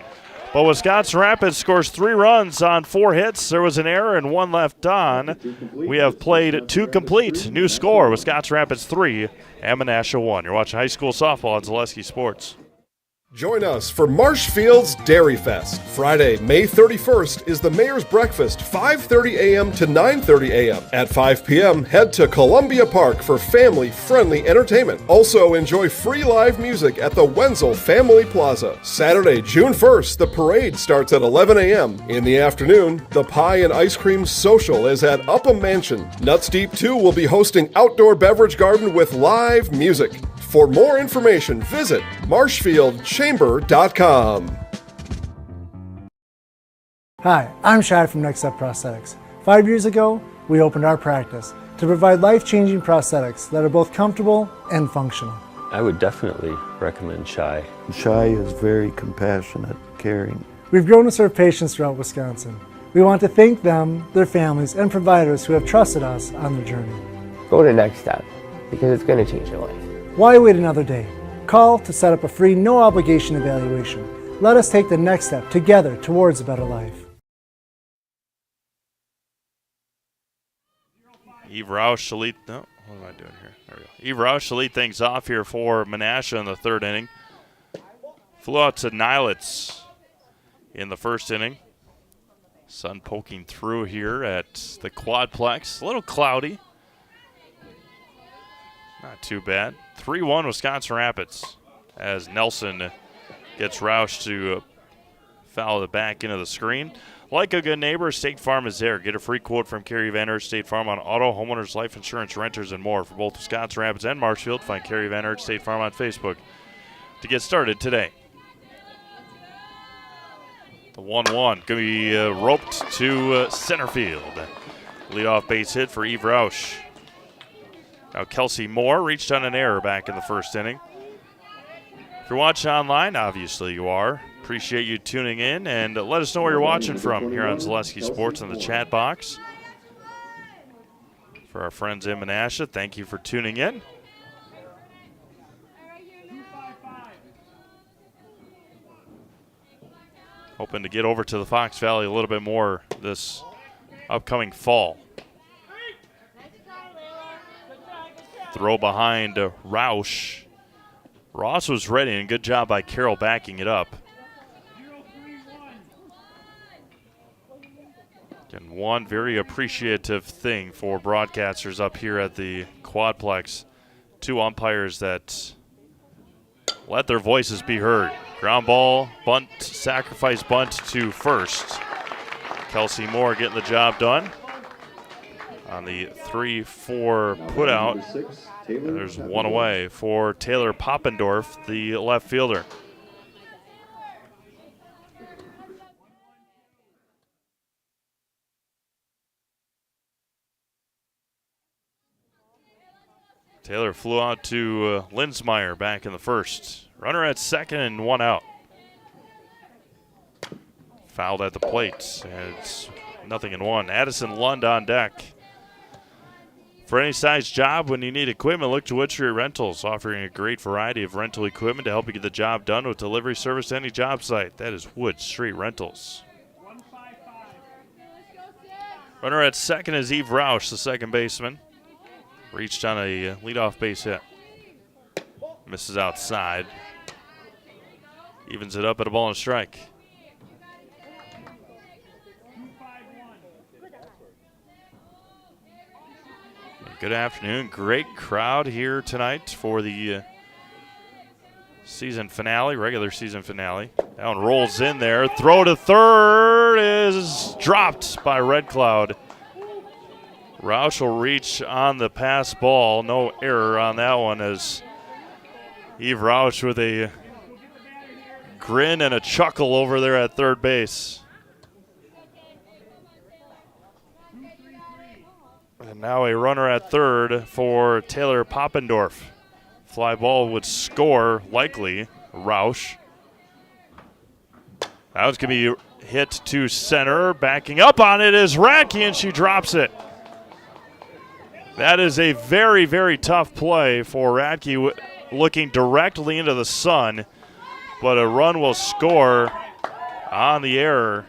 But Wisconsin Rapids scores 3 runs on 4 hits. There was an error and 1 left on. We have played 2 complete. New score, Wisconsin Rapids 3 and Menasha 1. You're watching high school softball on Zaleski Sports. Join us for Marshfield's Dairy Fest. Friday, May 31st is the Mayor's Breakfast, 5:30 a.m. to 9:30 a.m. At 5 p.m., head to Columbia Park for family-friendly entertainment. Also, enjoy free live music at the Wenzel Family Plaza. Saturday, June 1st, the parade starts at 11 a.m. In the afternoon, the Pie and Ice Cream Social is at Upham Mansion. Nuts Deep 2 will be hosting outdoor beverage garden with live music. For more information, visit marshfieldchamber.com. Hi, I'm Shad from Next Step Prosthetics. 5 years ago, we opened our practice to provide life-changing prosthetics that are both comfortable and functional. I would definitely recommend Shai. Shai is very compassionate, caring. We've grown to serve patients throughout Wisconsin. We want to thank them, their families, and providers who have trusted us on their journey. Go to Next Step because it's going to change your life. Why wait another day? Call to set up a free, no-obligation evaluation. Let us take the next step together towards a better life. Eve Roush shall lead. No, what am I doing here? There we go. Eve Roush shall lead things off here for Menasha in the third inning. Flew out to Nilets in the first inning. Sun poking through here at the Quadplex. A little cloudy. Not too bad. 3-1 Wisconsin Rapids as Nelson gets Roush to foul it back into the screen. Like a good neighbor, State Farm is there. Get a free quote from Kerry Van State Farm on auto, homeowners, life insurance, renters, and more. For both Wisconsin Rapids and Marshfield, find Kerry Van State Farm on Facebook to get started today. The 1-1 going to be roped to center field. Leadoff base hit for Eve Roush. Now Kelsey Moore reached on an error back in the first inning. If you're watching online, obviously you are. Appreciate you tuning in, and let us know where you're watching from here on Zaleski Sports in the chat box. For our friends in Menasha, thank you for tuning in. Hoping to get over to the Fox Valley a little bit more this upcoming fall. Throw behind Roush. Ross was ready, and good job by Carroll backing it up. And one very appreciative thing for broadcasters up here at the Quadplex. Two umpires that let their voices be heard. Ground ball, bunt, sacrifice bunt to first. Kelsey Moore getting the job done on the 3-4 put out. There's one away for Taylor Poppendorf, the left fielder. Taylor flew out to Linsmeyer back in the first. Runner at second and one out. Fouled at the plate, and it's 0-1. Addison Lund on deck. For any size job, when you need equipment, look to Wood Street Rentals, offering a great variety of rental equipment to help you get the job done with delivery service to any job site. That is Wood Street Rentals. Runner at second is Eve Roush, the second baseman. Reached on a leadoff base hit. Misses outside. Evens it up at a ball and a strike. Good afternoon. Great crowd here tonight for the season finale, regular season finale. That one rolls in there. Throw to third is dropped by Red Cloud. Roush will reach on the pass ball. No error on that one as Eve Roush with a grin and a chuckle over there at third base. And now a runner at third for Taylor Poppendorf. Fly ball would score, likely, Roush. That was going to be hit to center. Backing up on it is Radke, and she drops it. That is a very, very tough play for Radke, looking directly into the sun, but a run will score on the error.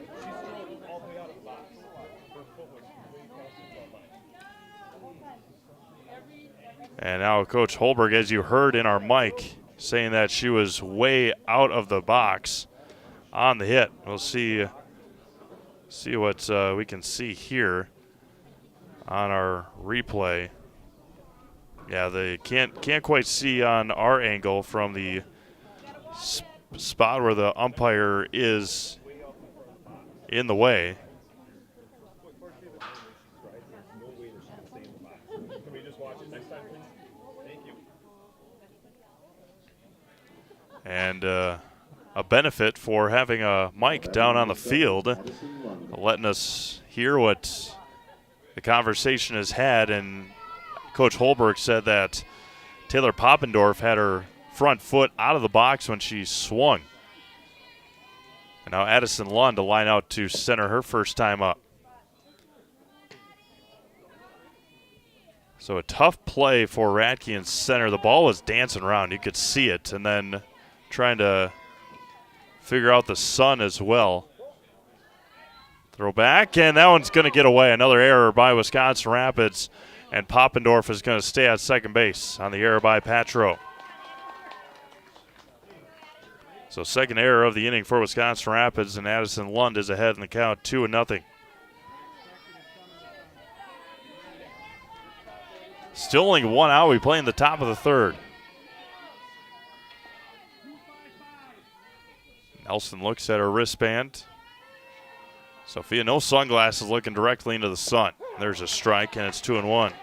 And now Coach Holberg, as you heard in our mic, saying that she was way out of the box on the hit. We'll see what we can see here on our replay. Yeah, they can't quite see on our angle from the spot where the umpire is in the way. And a benefit for having a mic down on the field, letting us hear what the conversation has had. And Coach Holberg said that Taylor Poppendorf had her front foot out of the box when she swung. And now Addison Lund to line out to center her first time up. So a tough play for Radke in center. The ball was dancing around. You could see it. And then trying to figure out the sun as well. Throw back, and that one's going to get away. Another error by Wisconsin Rapids. And Poppendorf is going to stay at second base on the error by Patro. So second error of the inning for Wisconsin Rapids, and Addison Lund is ahead in the count, 2-0. Still only one out. We play in the top of the third. Nelson looks at her wristband. Sophia, no sunglasses, looking directly into the sun. There's a strike, and it's 2-1.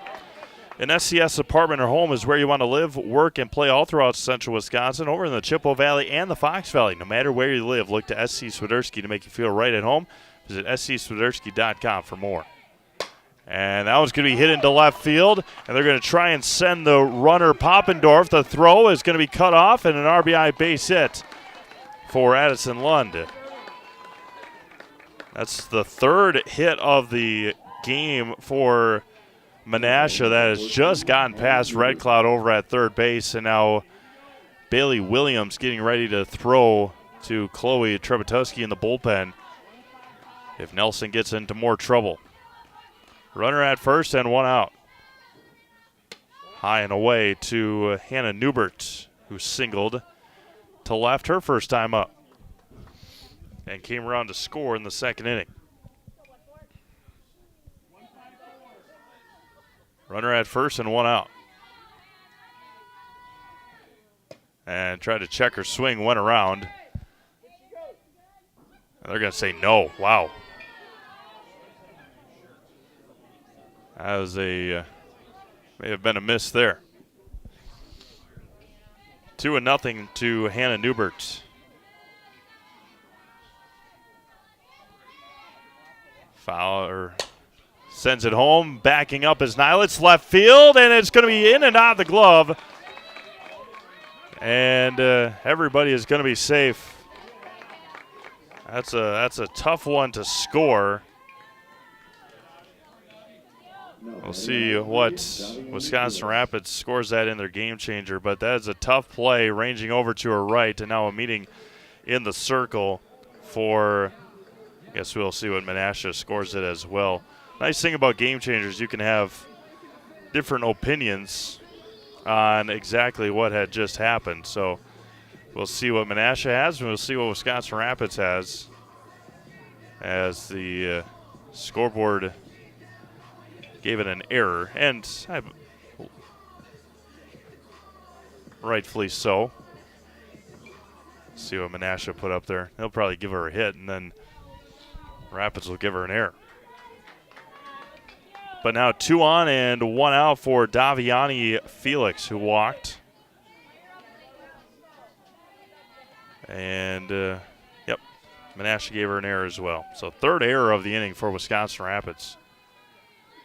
An SCS apartment or home is where you want to live, work, and play all throughout central Wisconsin, over in the Chippewa Valley and the Fox Valley. No matter where you live, look to SC Swiderski to make you feel right at home. Visit scswiderski.com for more. And that one's going to be hit into left field, and they're going to try and send the runner Poppendorf. The throw is going to be cut off, and an RBI base hit for Addison Lund. That's the third hit of the game for Menasha that has just gotten past Red Cloud over at third base, and now Bailey Williams getting ready to throw to Chloe Trebetowski in the bullpen if Nelson gets into more trouble. Runner at first and one out. High and away to Hannah Newbert, who singled to left her first time up and came around to score in the second inning. Runner at first and one out. And tried to check her swing, went around. And they're going to say no. Wow. That was may have been a miss there. 2-0 to Hannah Newbert. Fowler sends it home. Backing up is Nilitz, left field, and it's going to be in and out of the glove. And everybody is going to be safe. That's a tough one to score. We'll see what Wisconsin Rapids scores that in their game changer, but that is a tough play ranging over to her right, and now a meeting in the circle for, I guess we'll see what Menasha scores it as well. Nice thing about game changers, you can have different opinions on exactly what had just happened. So we'll see what Menasha has, and we'll see what Wisconsin Rapids has as the scoreboard gave it an error, and rightfully so. See what Menasha put up there. They'll probably give her a hit, and then Rapids will give her an error. But now 2 on and 1 out for Daviani Felix, who walked. And, yep, Menasha gave her an error as well. So third error of the inning for Wisconsin Rapids.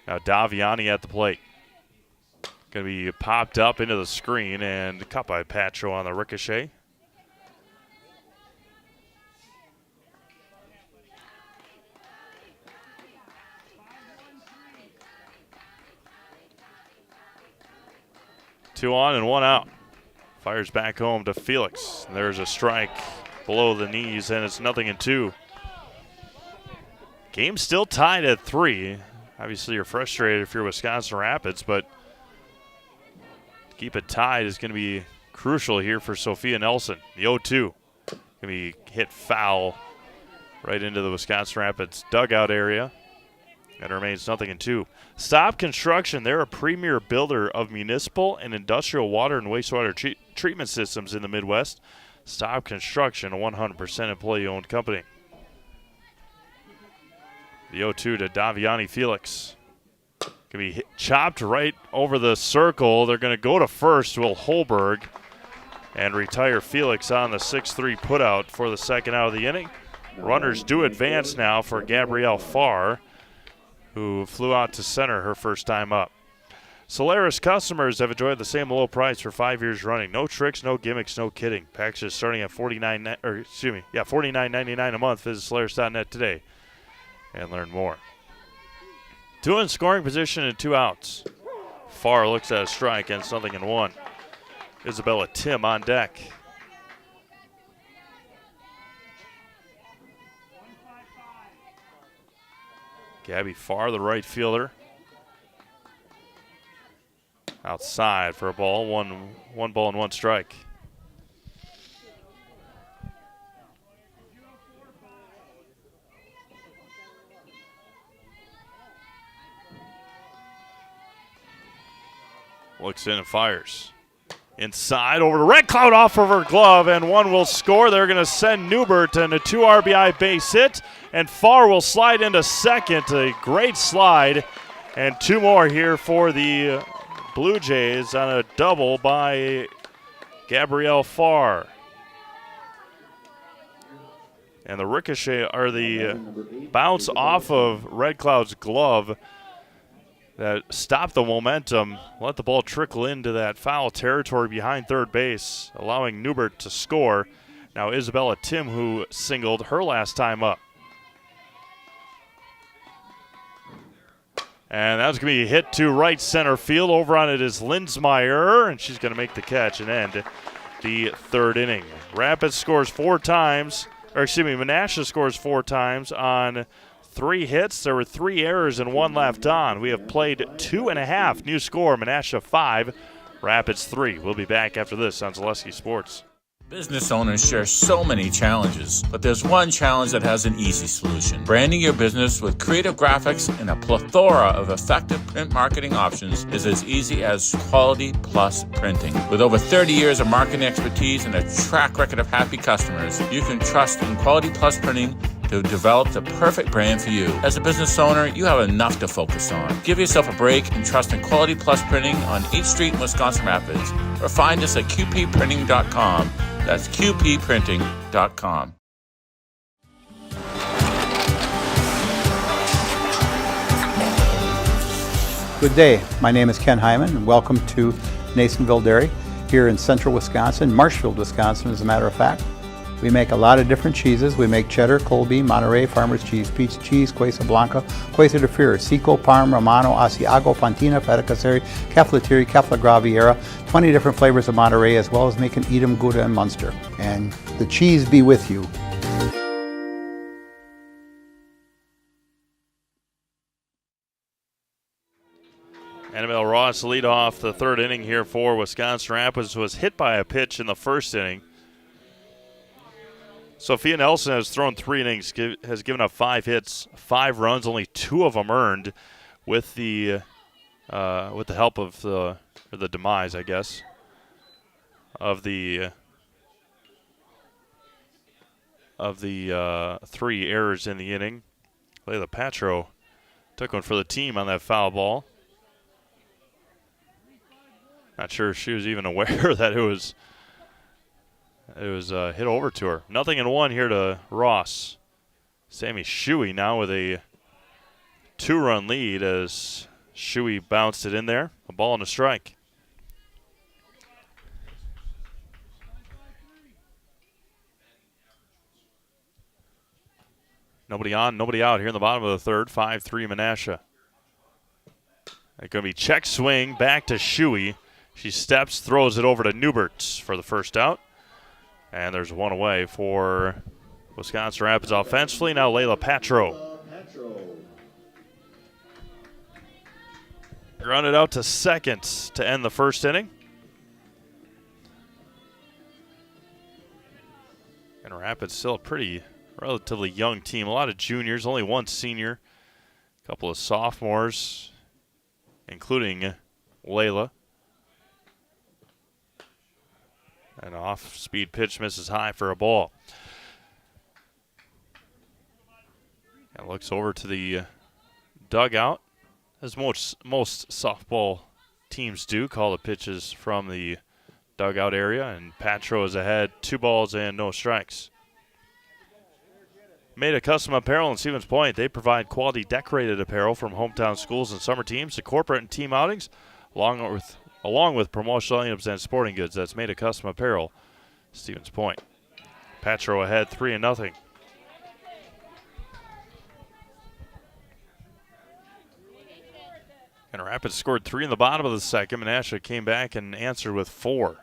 Now Daviani at the plate. Going to be popped up into the screen and cut by Patro on the ricochet. Two on and one out. Fires back home to Felix. There's a strike below the knees, and it's 0-2. Game still tied at 3. Obviously, you're frustrated if you're Wisconsin Rapids, but to keep it tied is going to be crucial here for Sophia Nelson. The 0-2 going to be hit foul right into the Wisconsin Rapids dugout area. And it remains 0-2. Stop Construction, they're a premier builder of municipal and industrial water and wastewater treatment systems in the Midwest. Stop Construction, a 100% employee-owned company. The 0-2 to Daviani Felix. Going to be chopped right over the circle. They're going to go to first, Will Holberg, and retire Felix on the 6-3 putout for the second out of the inning. Runners do advance now for Gabrielle Farr, who flew out to center her first time up. Solaris customers have enjoyed the same low price for 5 years running. No tricks, no gimmicks, no kidding. Packages starting at $49.99 a month. Visit Solaris.net today and learn more. 2 in scoring position and 2 outs. Farr looks at a strike and 0-1. Isabella Tim on deck. Gabby Farr, the right fielder. Outside for a ball, one ball and 1 strike. Looks in and fires. Inside over to Red Cloud off of her glove, and 1 will score. They're going to send Newbert and a 2 RBI base hit, and Farr will slide into second. A great slide, and 2 more here for the Blue Jays on a double by Gabrielle Farr. And the ricochet, or the bounce off of Red Cloud's glove that stopped the momentum, let the ball trickle into that foul territory behind third base, allowing Newbert to score. Now Isabella Tim, who singled her last time up. And that's going to be hit to right center field. Over on it is Linsmeyer, and she's going to make the catch and end the 3rd inning. Rapids scores 4 times, Menasha scores 4 times on 3 hits. There were 3 errors and 1 left on. We have played 2.5. New score, Menasha 5, Rapids 3. We'll be back after this on Zaleski Sports. Business owners share so many challenges, but there's one challenge that has an easy solution. Branding your business with creative graphics and a plethora of effective print marketing options is as easy as Quality Plus Printing. With over 30 years of marketing expertise and a track record of happy customers, you can trust in Quality Plus Printing to develop the perfect brand for you. As a business owner, you have enough to focus on. Give yourself a break and trust in Quality Plus Printing on 8th Street in Wisconsin Rapids, or find us at qpprinting.com. That's qpprinting.com. Good day. My name is Ken Hyman, and welcome to Nasonville Dairy here in central Wisconsin, Marshfield, Wisconsin, as a matter of fact. We make a lot of different cheeses. We make cheddar, Colby, Monterey, Farmer's Cheese, Peach Cheese, Quesa Blanca, Quesa de Fear, Seco, Parm, Romano, Asiago, Fontina, Feta Caseri, Keflatiri, Kefla Graviera, 20 different flavors of Monterey, as well as making Edam, Gouda, and Munster. And the cheese be with you. Annabelle Ross lead off the 3rd inning here for Wisconsin Rapids, was hit by a pitch in the 1st inning. Sophia Nelson has thrown 3 innings, has given up 5 hits, 5 runs, only 2 of them earned, with the help of the demise, I guess, of the 3 errors in the inning. Layla Patro took one for the team on that foul ball. Not sure if she was even aware that it was hit over to her. 0-1 here to Ross. Sammy Shuey now with a 2-run lead as Shuey bounced it in there. A ball and a strike. Nobody on, nobody out here in the bottom of the 3rd. 5-3 Menasha. It's going to be check swing back to Shuey. She steps, throws it over to Newbert for the first out. And there's 1 away for Wisconsin Rapids offensively. Now Layla Patro. Grounded out to second to end the 1st inning. And Rapids still a pretty relatively young team. A lot of juniors, only one senior, a couple of sophomores, including Layla. An off-speed pitch misses high for a ball. And looks over to the dugout, as most softball teams do, call the pitches from the dugout area, and Patro is ahead, 2 balls and no strikes. Made Custom Apparel in Stevens Point. They provide quality decorated apparel from hometown schools and summer teams to corporate and team outings, along with promotional items and sporting goods. That's Made Custom Apparel, Stevens Point. Patro ahead 3-0. And Rapids scored 3 in the bottom of the second. Menasha came back and answered with 4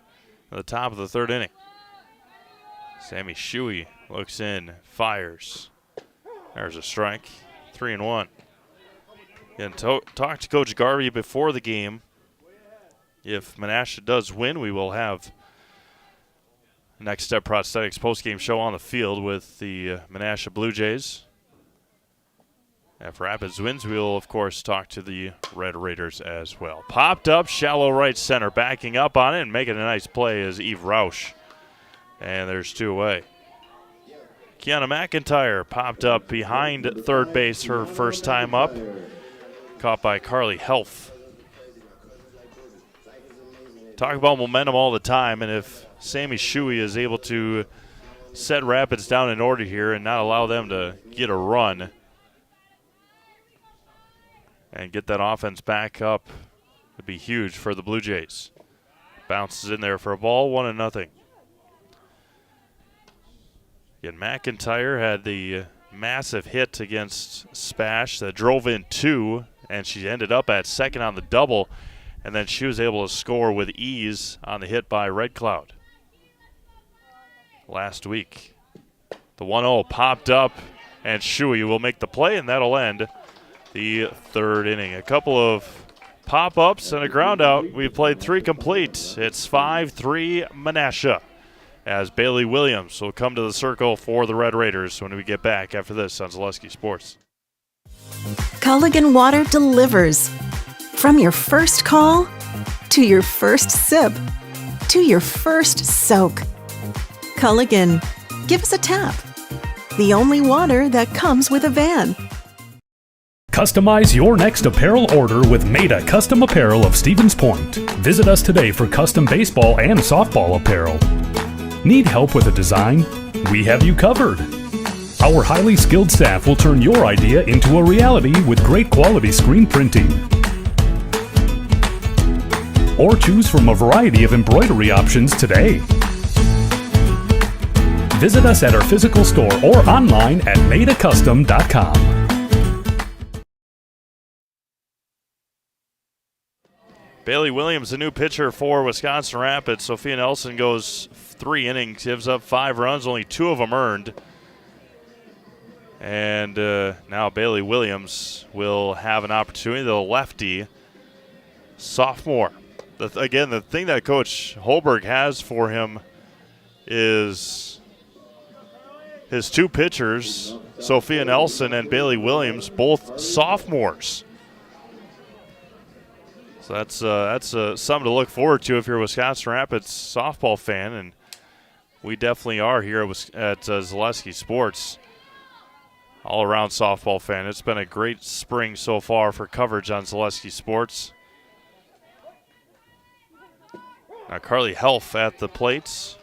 at the top of the third inning. Sammy Shuey looks in, fires. There's a strike, 3-1. And talked to Coach Garvey before the game. If Menasha does win, we will have Next Step Prosthetics postgame show on the field with the Menasha Blue Jays. If Rapids wins, we'll, of course, talk to the Red Raiders as well. Popped up, shallow right center. Backing up on it and making a nice play is Eve Rausch. And there's 2 away. Kiana McIntyre popped up behind third base her first time up. Caught by Carly Helf. Talk about momentum all the time, and if Sammy Shuey is able to set Rapids down in order here and not allow them to get a run and get that offense back up, it'd be huge for the Blue Jays. Bounces in there for a ball, 1-0. Again, McIntyre had the massive hit against Spash that drove in 2, and she ended up at second on the double, and then she was able to score with ease on the hit by Red Cloud last week. The 1-0 popped up, and Shuey will make the play, and that'll end the third inning. A couple of pop-ups and a ground out. We've played 3 complete. It's 5-3 Menasha, as Bailey Williams will come to the circle for the Red Raiders when we get back after this on Zaleski Sports. Culligan Water delivers. From your first call, to your first sip, to your first soak. Culligan, give us a tap. The only water that comes with a van. Customize your next apparel order with Maida Custom Apparel of Stevens Point. Visit us today for custom baseball and softball apparel. Need help with a design? We have you covered. Our highly skilled staff will turn your idea into a reality with great quality screen printing. Or choose from a variety of embroidery options today. Visit us at our physical store or online at maidacustom.com. Bailey Williams, the new pitcher for Wisconsin Rapids. Sophia Nelson goes 3 innings, gives up 5 runs, only 2 of them earned. And now Bailey Williams will have an opportunity, the lefty sophomore. Again, the thing that Coach Holberg has for him is his 2 pitchers, Sophia Nelson and Bailey Williams, both sophomores. So that's something to look forward to if you're a Wisconsin Rapids softball fan, and we definitely are here at Zaleski Sports. All-around softball fan. It's been a great spring so far for coverage on Zaleski Sports. Now Carly Helf at the plates.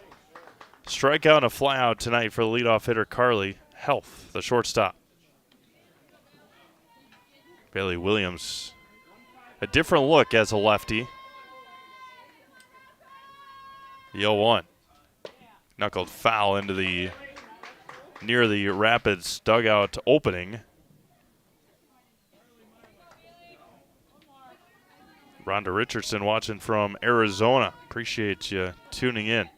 Strikeout and a flyout tonight for the leadoff hitter Carly Helf, the shortstop. Bailey Williams, a different look as a lefty. The 0-1. Knuckled foul into the near the Rapids dugout opening. Rhonda Richardson watching from Arizona. Appreciate you tuning in.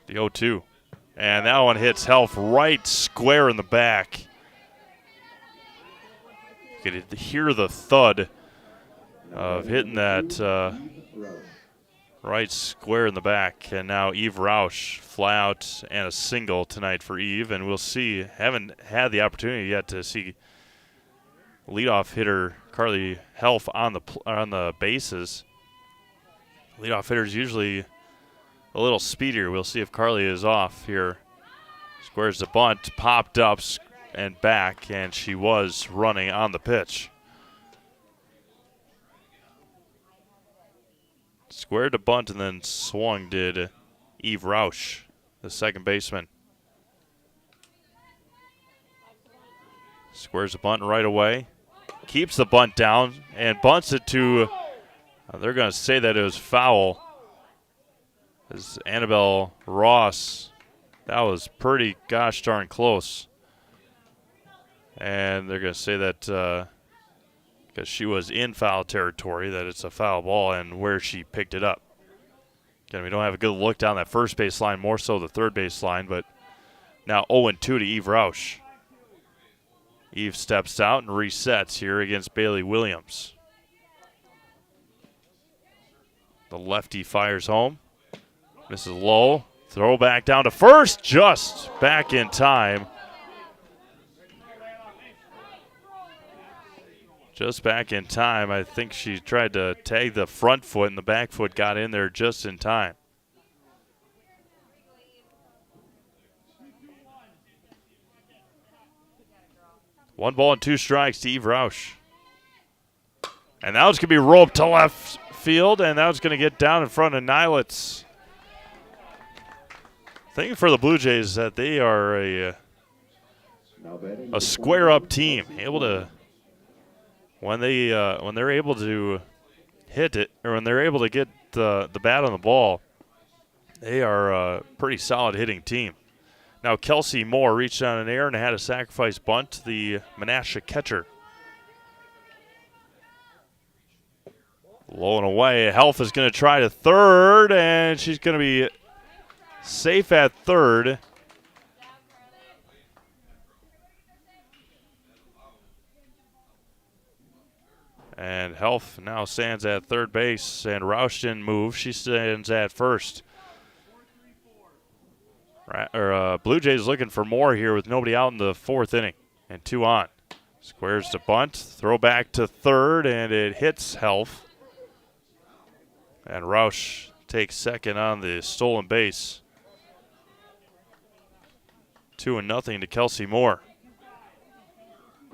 The 0-2. And that one hits Helf right square in the back. You could hear the thud of hitting that right square in the back. And now Eve Rausch, fly out and a single tonight for Eve. And we'll see, haven't had the opportunity yet to see leadoff hitter Carly Helf on the bases. Leadoff hitter's usually a little speedier. We'll see if Carly is off here. Squares the bunt, popped up and back, and she was running on the pitch. Squared the bunt and then swung did Eve Rausch, the second baseman. Squares the bunt right away. Keeps the bunt down and bunts it to, they're going to say that it was foul. As Annabelle Ross, that was pretty gosh darn close. And they're going to say that because she was in foul territory, that it's a foul ball and where she picked it up. Again, we don't have a good look down that first base line, more so the third base line, but now 0-2 to Eve Rausch. Eve steps out and resets here against Bailey Williams. The lefty fires home. Misses low. Throw back down to first, just back in time. Just back in time. I think she tried to tag the front foot, and the back foot got in there just in time. One ball and two strikes to Eve Rausch. And that was going to be roped to left field, and that was going to get down in front of Nilitz. Thing for the Blue Jays is that they are a square-up team, able to when they're able to hit it, or when they're able to get the bat on the ball, they are a pretty solid hitting team. Now Kelsey Moore reached down in air and had a sacrifice bunt to the Menasha catcher. Low and away. Helf is going to try to third, and she's going to be safe at third. And Helf now stands at third base, and Rausch didn't move. She stands at first. Blue Jays looking for more here with nobody out in the fourth inning and two on. Squares to bunt, throw back to third, and it hits Helf. And Rausch takes second on the stolen base. 2-0 to Kelsey Moore.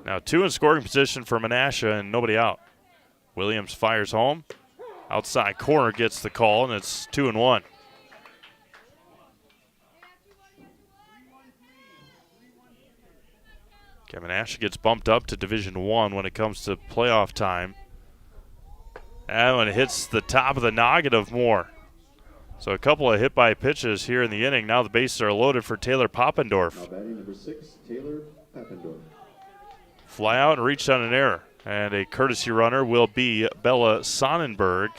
Now two in scoring position for Menasha and nobody out. Williams fires home. Outside corner gets the call, and it's 2-1. Menasha gets bumped up to Division I when it comes to playoff time. And when it hits the top of the noggin of Moore. So a couple of hit-by pitches here in the inning. Now the bases are loaded for Taylor Poppendorf. Now batting number 6, Taylor Poppendorf. Fly out and reach on an error. And a courtesy runner will be Bella Sonnenberg.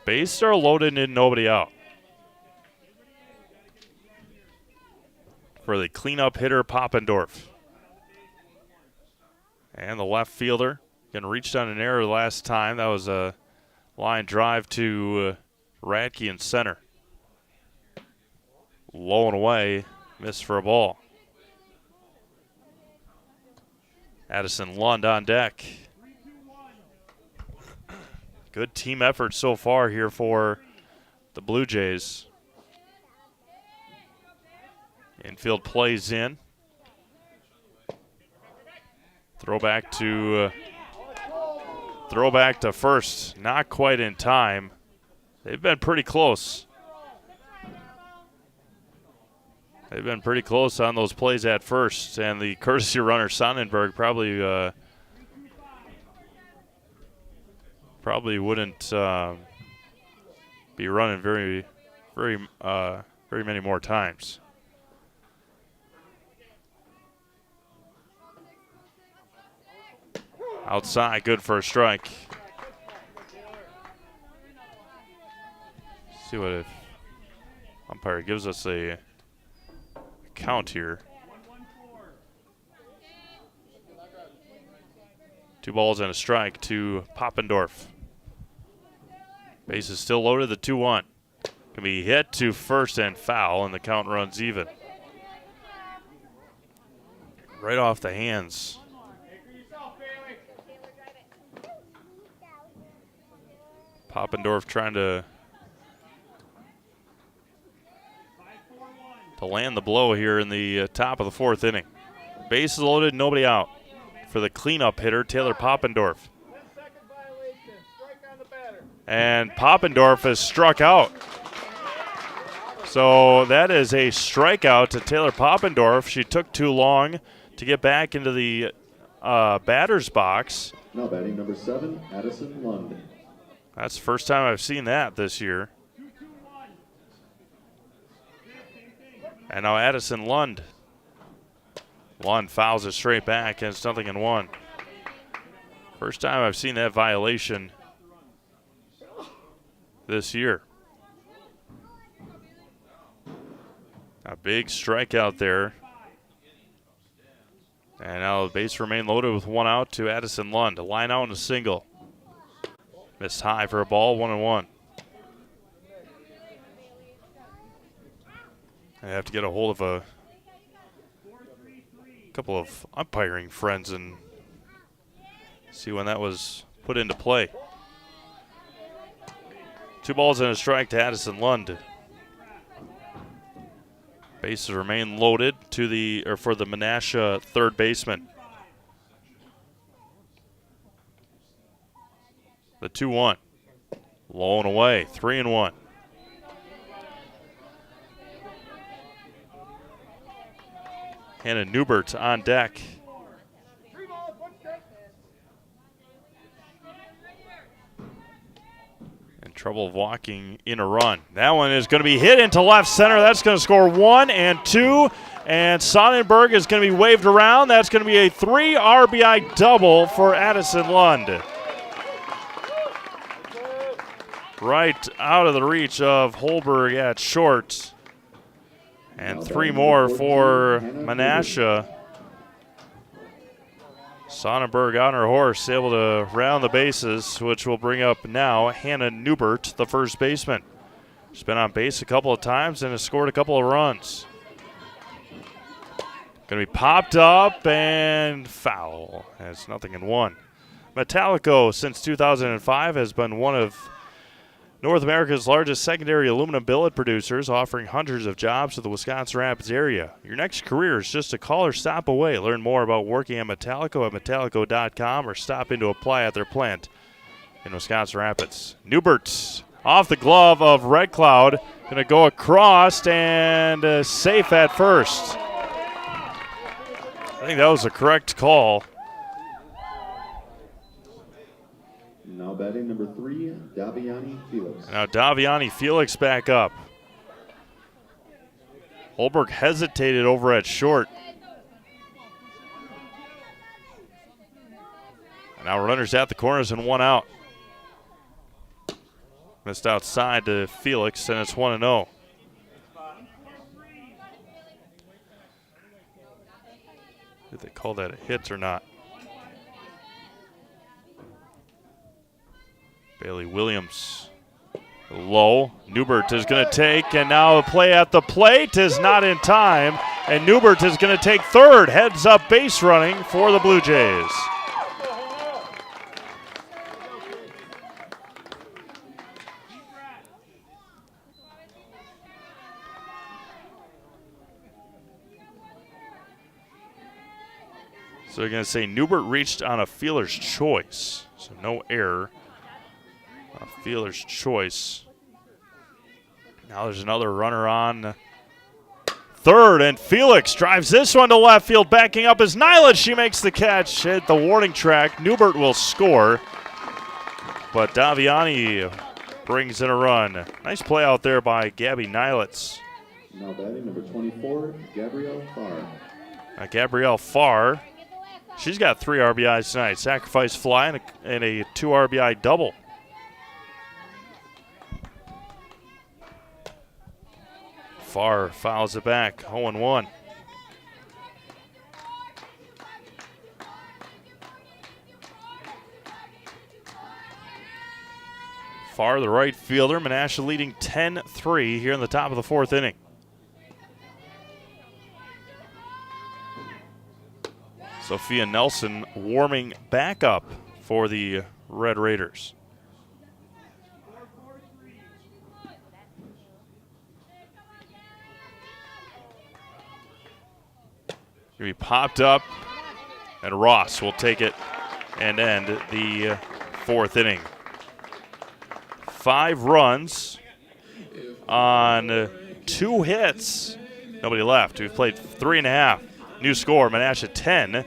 Bases are loaded and nobody out. For the cleanup hitter, Poppendorf. And the left fielder going to reach down an error last time. That was a line drive to Radke in center. Low and away, missed for a ball. Addison Lund on deck. Good team effort so far here for the Blue Jays. Infield plays in. Throwback to first. Not quite in time. They've been pretty close. They've been pretty close on those plays at first, and the courtesy runner Sonnenberg probably wouldn't be running very many more times. Outside, good for a strike. See what if umpire gives us a count here. 2 balls and a strike to Poppendorf. Base is still loaded, the 2-1. Can be hit to first and foul, and the count runs even. Right off the hands. Poppendorf trying to land the blow here in the top of the 4th inning. Base is loaded, nobody out for the cleanup hitter, Taylor Poppendorf. And Poppendorf has struck out. So that is a strikeout to Taylor Poppendorf. She took too long to get back into the batter's box. Now batting number 7, Addison Lund. That's the first time I've seen that this year. And now Addison Lund. Lund fouls it straight back, and it's 0-1. First time I've seen that violation this year. A big strikeout there. And now the base remain loaded with 1 out to Addison Lund. A line out and a single. Missed high for a ball, 1-1. I have to get a hold of a couple of umpiring friends and see when that was put into play. 2 balls and a strike to Addison Lund. Bases remain loaded for the Menasha third baseman. The 2-1. Low and away, 3-1. Hannah Newbert on deck. In trouble of walking in a run. That one is going to be hit into left center. That's going to score 1 and 2. And Sonnenberg is going to be waved around. That's going to be a 3 RBI double for Addison Lund. Right out of the reach of Holberg at short. And 3 more for Menasha. Sonnenberg on her horse, able to round the bases, which will bring up now Hannah Newbert, the first baseman. She's been on base a couple of times and has scored a couple of runs. Going to be popped up and foul. It's 0-1. Metallico, since 2005, has been one of North America's largest secondary aluminum billet producers, offering hundreds of jobs to the Wisconsin Rapids area. Your next career is just a call or stop away. Learn more about working at Metallico at metallico.com or stop in to apply at their plant in Wisconsin Rapids. Newbert off the glove of Red Cloud. Going to go across and safe at first. I think that was the correct call. Now batting number 3, Daviani Felix. Now Daviani Felix back up. Holberg hesitated over at short. And now runners at the corners and 1 out. Missed outside to Felix, and it's 1-0. Did they call that a hit or not? Bailey Williams low. Newbert is going to take, and now a play at the plate is not in time, and Newbert is going to take third. Heads up base running for the Blue Jays. So they're going to say Newbert reached on a fielder's choice, so no error. A fielder's choice. Now there's another runner on third, and Felix drives this one to left field. Backing up is Nyla. She makes the catch at the warning track. Newbert will score, but Daviani brings in a run. Nice play out there by Gabby Nylitz. Now batting number 24, Gabrielle Farr. Gabrielle Farr, she's got 3 RBIs tonight. Sacrifice fly and a 2 RBI double. Farr fouls it back, 0-1. far the right fielder. Menasha leading 10-3 here in the top of the fourth inning. Sophia Nelson warming back up for the Red Raiders. He popped up, and Ross will take it and end the fourth inning. 5 runs on 2 hits. Nobody left. We've played 3.5. New score, Menasha 10,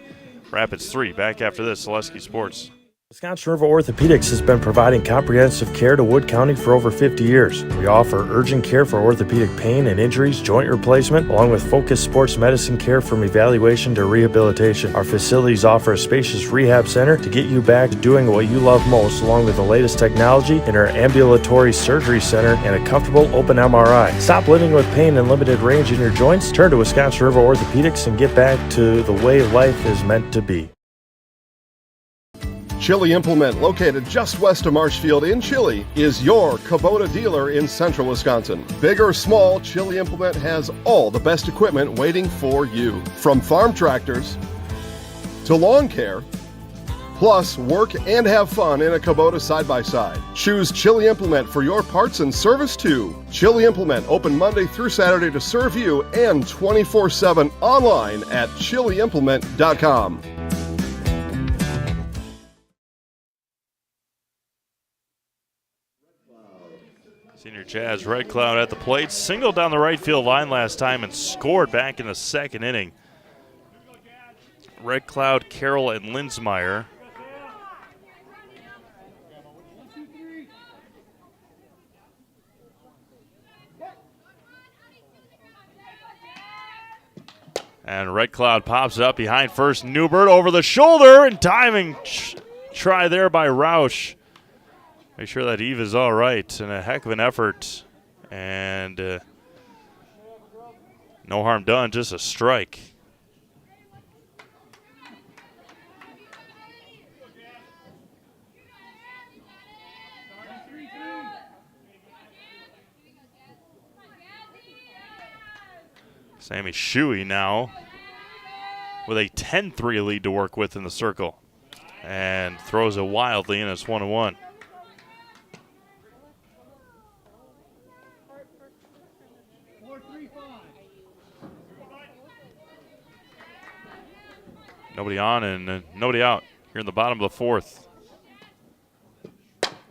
Rapids 3. Back after this, Selesky Sports. Wisconsin River Orthopedics has been providing comprehensive care to Wood County for over 50 years. We offer urgent care for orthopedic pain and injuries, joint replacement, along with focused sports medicine care from evaluation to rehabilitation. Our facilities offer a spacious rehab center to get you back to doing what you love most, along with the latest technology in our ambulatory surgery center and a comfortable open MRI. Stop living with pain and limited range in your joints. Turn to Wisconsin River Orthopedics and get back to the way life is meant to be. Chili Implement, located just west of Marshfield in Chili, is your Kubota dealer in central Wisconsin. Big or small, Chili Implement has all the best equipment waiting for you. From farm tractors to lawn care, plus work and have fun in a Kubota side-by-side. Choose Chili Implement for your parts and service too. Chili Implement, open Monday through Saturday to serve you and 24/7 online at chiliimplement.com. Senior Jazz Red Cloud at the plate. Singled down the right field line last time and scored back in the second inning. Red Cloud, Carroll, and Linsmeyer. And Red Cloud pops up behind first. Newbert over the shoulder and diving try there by Roush. Make sure that Eve is all right, and a heck of an effort. And no harm done, just a strike. Sammy Shuey now with a 10-3 lead to work with in the circle. And throws it wildly, and it's 1-1. Nobody on and nobody out here in the bottom of the fourth.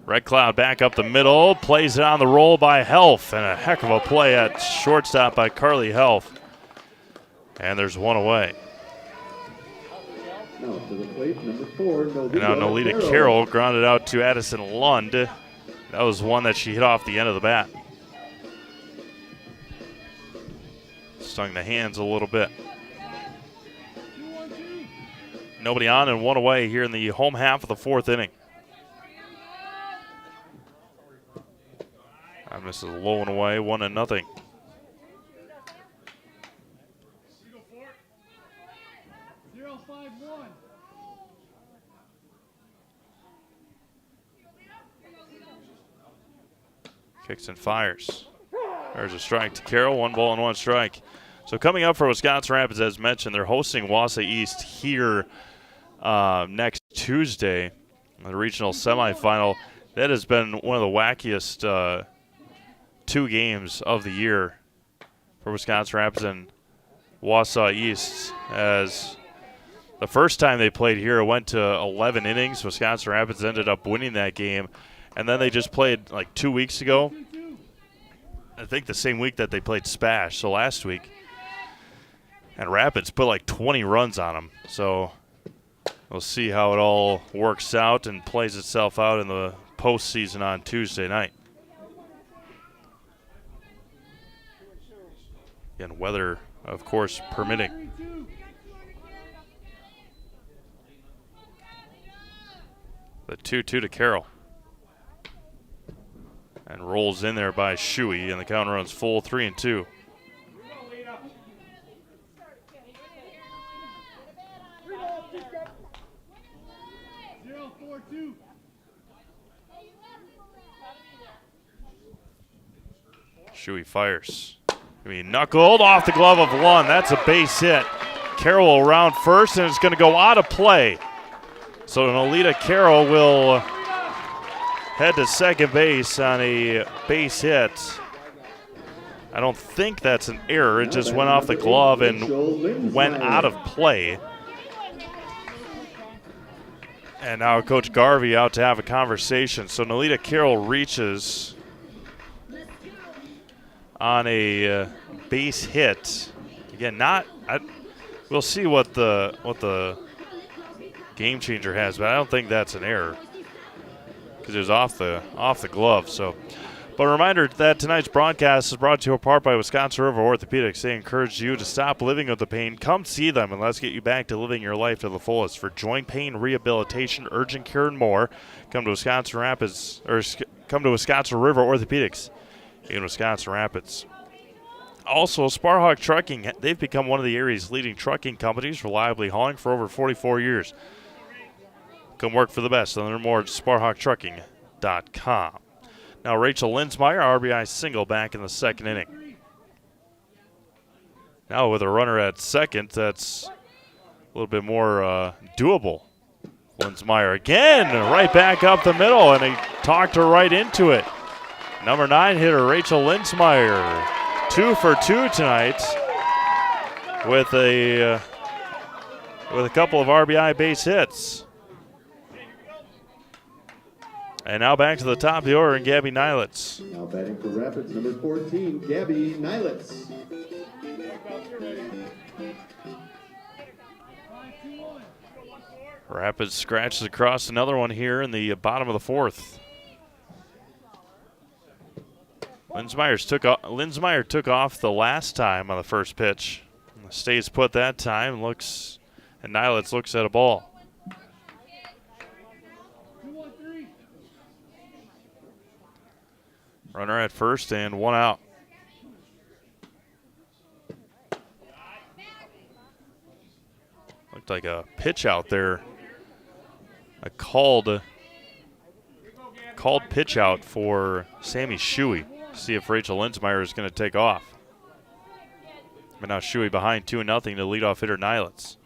Red Cloud back up the middle, plays it on the roll by Helf, and a heck of a play at shortstop by Carly Helf. And there's one away. Now to the plate, number 4, and now Nolita Carroll grounded out to Addison Lund. That was one that she hit off the end of the bat. Stung the hands a little bit. Nobody on and one away here in the home half of the fourth inning. And this is low and away, 1-0. Kicks and fires. There's a strike to Carroll, 1-1 strike. So coming up for Wisconsin Rapids, as mentioned, they're hosting Wausau East here next Tuesday, the regional semifinal. That has been one of the wackiest 2 games of the year for Wisconsin Rapids and Wausau East. As the first time they played here, it went to 11 innings. Wisconsin Rapids ended up winning that game. And then they just played like 2 weeks ago. I think the same week that they played Spash, so last week. And Rapids put like 20 runs on them. So we'll see how it all works out and plays itself out in the postseason on Tuesday night. Again, weather, of course, permitting. The 2-2 to Carroll. And rolls in there by Shuey, and the count runs full, 3-2. Shuey fires. Knuckled off the glove of Lund. That's a base hit. Carroll around first, and it's going to go out of play. So Nolita Carroll will head to second base on a base hit. I don't think that's an error. It just went off the glove and went out of play. And now Coach Garvey out to have a conversation. So Nolita Carroll reaches on a base hit. Again, we'll see what the game changer has, but I don't think that's an error because it was off the glove. So, but a reminder that tonight's broadcast is brought to you in part by Wisconsin River Orthopedics. They encourage you to stop living with the pain. Come see them and let's get you back to living your life to the fullest. For joint pain, rehabilitation, urgent care, and more, come to Wisconsin River Orthopedics in Wisconsin Rapids. Also, Sparhawk Trucking, they've become one of the area's leading trucking companies, reliably hauling for over 44 years. Come work for the best. And learn more at sparhawktrucking.com. Now, Rachel Linsmeyer, RBI single back in the second inning. Now, with a runner at second, that's a little bit more doable. Linsmeyer again, right back up the middle, and he talked her right into it. Number 9 hitter, Rachel Linsmeyer, 2 for 2 tonight with a couple of RBI base hits. And now back to the top of the order, and Gabby Nylitz. Now batting for Rapids, number 14, Gabby Nylitz. Rapids scratches across another one here in the bottom of the fourth. Linsmeyer took off the last time on the first pitch. Stays put that time, and Nylitz looks at a ball. Runner at first and one out. Looked like a pitch out there. A called pitch out for Sammy Shuey. See if Rachel Linsmeyer is going to take off. But now Shuey behind 2-0 to leadoff hitter Nylitz.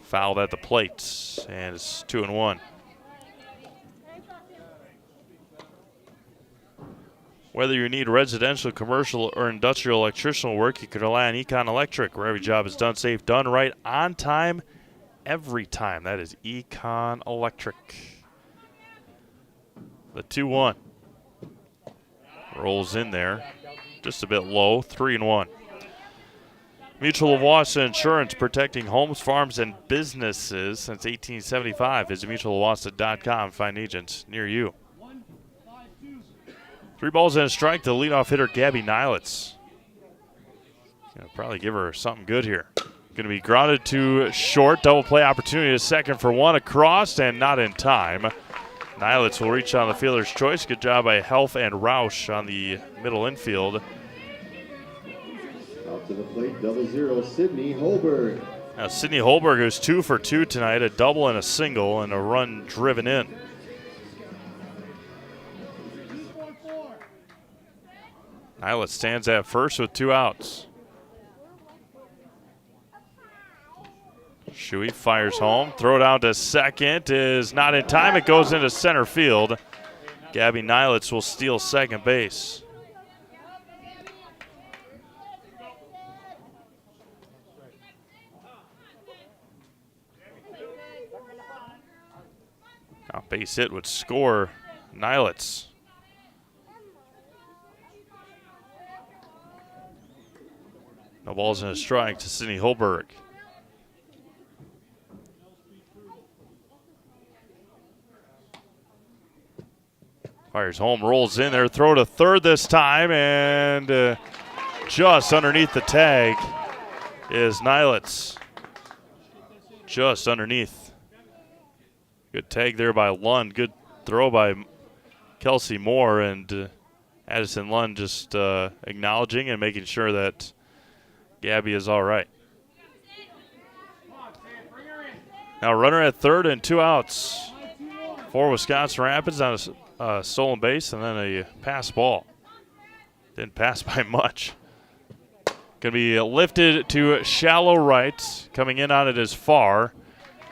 Fouled at the plate, and it's 2-1. Whether you need residential, commercial, or industrial electrical work, you can rely on Econ Electric, where every job is done safe, done right, on time, every time. That is Econ Electric. The 2-1. Rolls in there. Just a bit low, 3-1. Mutual of Wausau Insurance, protecting homes, farms, and businesses since 1875. Visit mutualofwausau.com and find agents near you. 3 balls and a strike to leadoff hitter Gabby Nylitz. Gonna probably give her something good here. Going to be grounded to short. Double play opportunity to second for one. Across and not in time. Nylitz will reach on the fielder's choice. Good job by Helf and Roush on the middle infield. Out to the plate, 0-0, Sydney Holberg. Now Sydney Holberg is 2 for 2 tonight. A double and a single and a run driven in. Nylitz stands at first with 2 outs. Shuey fires home. Throw down to second is not in time. It goes into center field. Gabby Nylitz will steal second base. Now base hit would score Nylitz. No balls and a strike to Sydney Holberg. Fires home, rolls in there, throw to third this time, and just underneath the tag is Nylitz. Just underneath. Good tag there by Lund. Good throw by Kelsey Moore, and Addison Lund just acknowledging and making sure that Gabby is all right. Now runner at third and 2 outs for Wisconsin Rapids on a stolen base and then a pass ball. Didn't pass by much. Going to be lifted to shallow right. Coming in on it is far.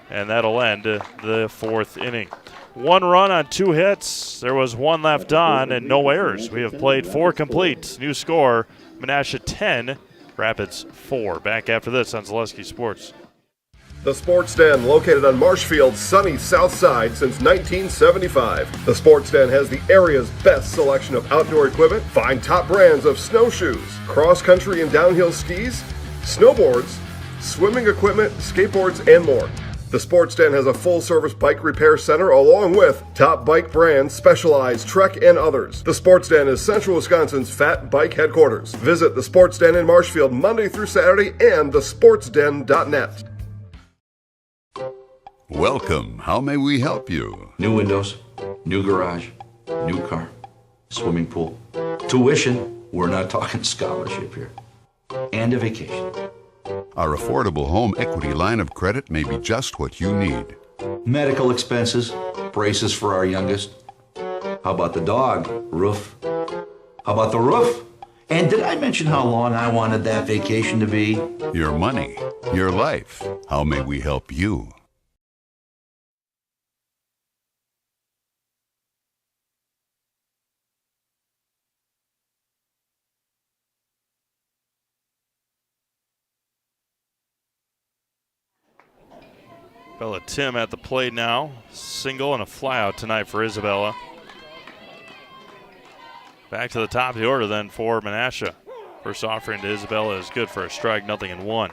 And that'll end the fourth inning. 1 run on 2 hits. There was 1 left on and no errors. We have played 4 complete. New score, Menasha 10, Rapids 4. Back after this on Zaleski Sports. The Sports Den, located on Marshfield's sunny south side since 1975. The Sports Den has the area's best selection of outdoor equipment. Find top brands of snowshoes, cross-country and downhill skis, snowboards, swimming equipment, skateboards, and more. The Sports Den has a full-service bike repair center along with top bike brands, Specialized, Trek, and others. The Sports Den is Central Wisconsin's fat bike headquarters. Visit the Sports Den in Marshfield Monday through Saturday and thesportsden.net. Welcome. How may we help you? New windows, new garage, new car, swimming pool, tuition. We're not talking scholarship here. And a vacation. Our affordable home equity line of credit may be just what you need. Medical expenses, braces for our youngest. How about the dog? Roof. How about the roof? And did I mention how long I wanted that vacation to be? Your money, your life. How may we help you? Bella Tim at the plate now. Single and a flyout tonight for Isabella. Back to the top of the order then for Menasha. First offering to Isabella is good for a strike, 0-1.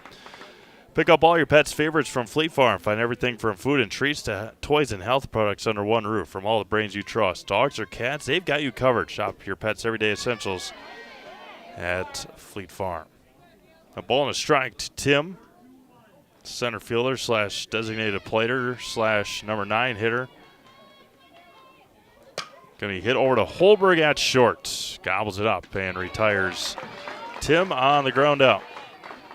Pick up all your pets' favorites from Fleet Farm. Find everything from food and treats to toys and health products under one roof from all the brands you trust. Dogs or cats, they've got you covered. Shop your pets' everyday essentials at Fleet Farm. A ball and a strike to Tim. Center fielder slash designated plater slash number 9 hitter. Going to be hit over to Holberg at short. Gobbles it up and retires Tim on the ground out.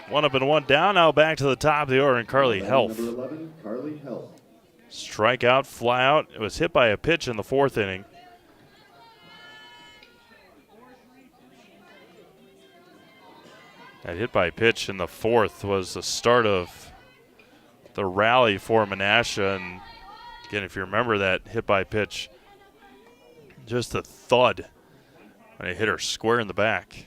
1 up and 1 down. Now back to the top of the order in Carly Health. Number 11, Carly Health. Strikeout, fly out. It was hit by a pitch in the 4th inning. That hit by a pitch in the 4th was the start of the rally for Menasha. And again, if you remember that hit by pitch, just a thud when it hit her square in the back.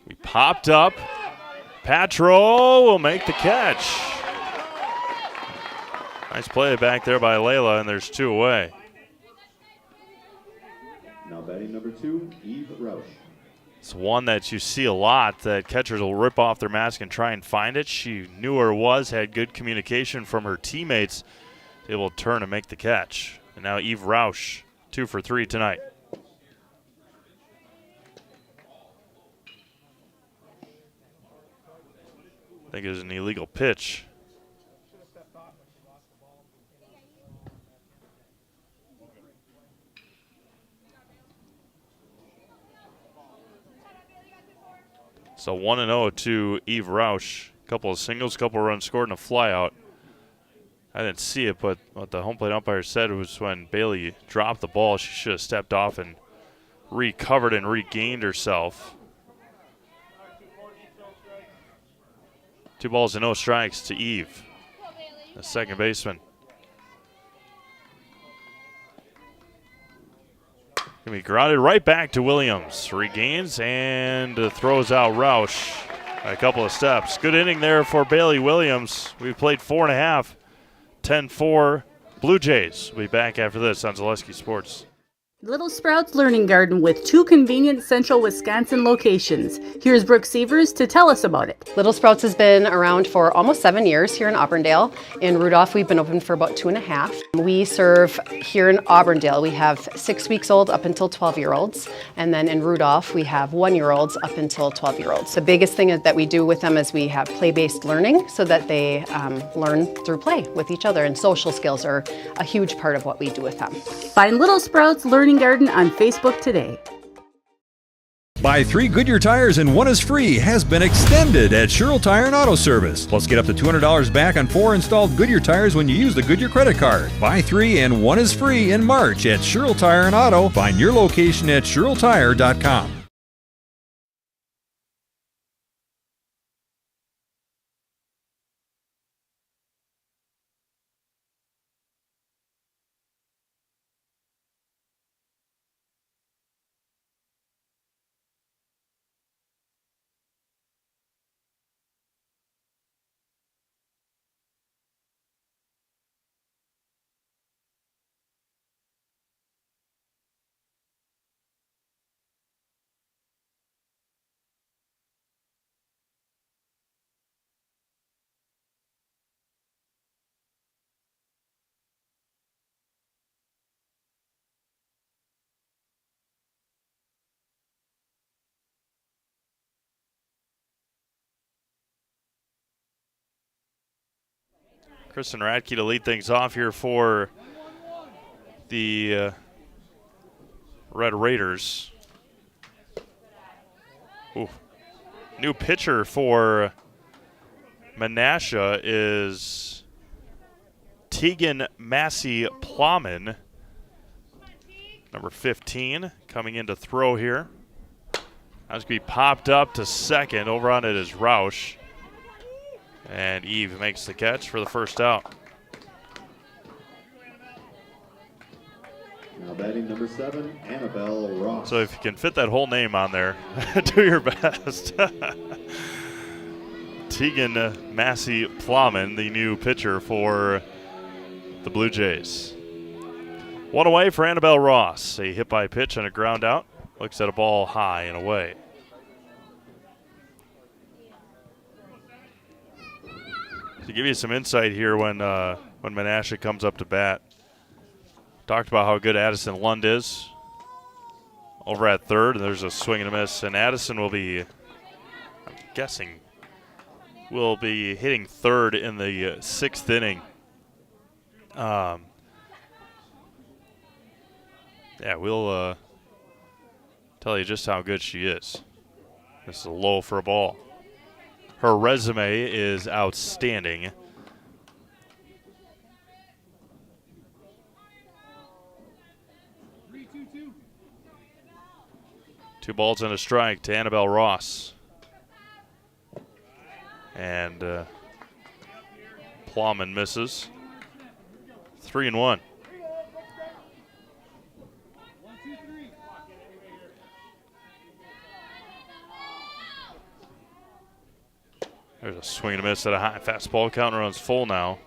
We popped up. Patro will make the catch. Nice play back there by Layla, and there's 2 away. Now batting number 2, Eve Roush. It's one that you see a lot, that catchers will rip off their mask and try and find it. She knew where it was, had good communication from her teammates, able to turn and make the catch. And now Eve Roush, 2 for 3 tonight. I think it was an illegal pitch. So 1-0 to Eve Roush. Couple of singles, couple of runs scored, and a flyout. I didn't see it, but what the home plate umpire said was when Bailey dropped the ball, she should have stepped off and recovered and regained herself. 2 balls and no strikes to Eve, the second baseman. Gonna be grounded right back to Williams. Regains and throws out Roush by a couple of steps. Good inning there for Bailey Williams. We played 4.5, 10-4. Blue Jays will be back after this on Zaleski Sports. Little Sprouts Learning Garden with 2 convenient central Wisconsin locations. Here's Brooke Sievers to tell us about it. Little Sprouts has been around for almost 7 years here in Auburndale. In Rudolph, we've been open for about 2.5. We serve here in Auburndale, we have 6 weeks old up until 12-year-olds. And then in Rudolph, we have 1-year-olds up until 12-year-olds. The biggest thing that we do with them is we have play-based learning so that they learn through play with each other. And social skills are a huge part of what we do with them. Find Little Sprouts Learning Garden on Facebook today. Buy 3 Goodyear tires and 1 is free has been extended at Sherrill Tire and Auto Service. Plus, get up to $200 back on 4 installed Goodyear tires when you use the Goodyear credit card. Buy 3 and 1 is free in March at Sherrill Tire and Auto. Find your location at SherrillTire.com. Kristen Radke to lead things off here for the Red Raiders. Ooh. New pitcher for Menasha is Tegan Massey-Plowman, number 15, coming in to throw here. That's going to be popped up to second. Over on it is Roush. And Eve makes the catch for the first out. Now batting number 7, Annabelle Ross. So if you can fit that whole name on there, do your best. Tegan Massey-Plowman, the new pitcher for the Blue Jays. One away for Annabelle Ross. A hit by pitch and a ground out. Looks at a ball high and away. To give you some insight here when Menasha comes up to bat, talked about how good Addison Lund is over at third, and there's a swing and a miss, and Addison will be, I'm guessing, will be hitting third in the 6th inning. Yeah, we'll tell you just how good she is. This is a low for a ball. Her resume is outstanding. Two balls and a strike to Annabelle Ross. And Plowman misses. 3-1. There's a swing and a miss at a high fastball. Counter runs full now.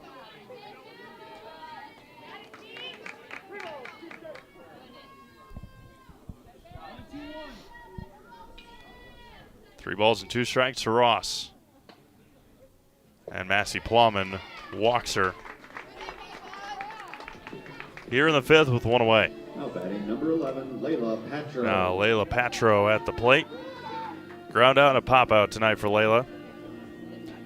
Three balls and 2 strikes to Ross. And Massey-Plowman walks her. Here in the 5th with 1 away. Now batting number 11, Layla Patro. Now Layla Patro at the plate. Ground out and a pop out tonight for Layla.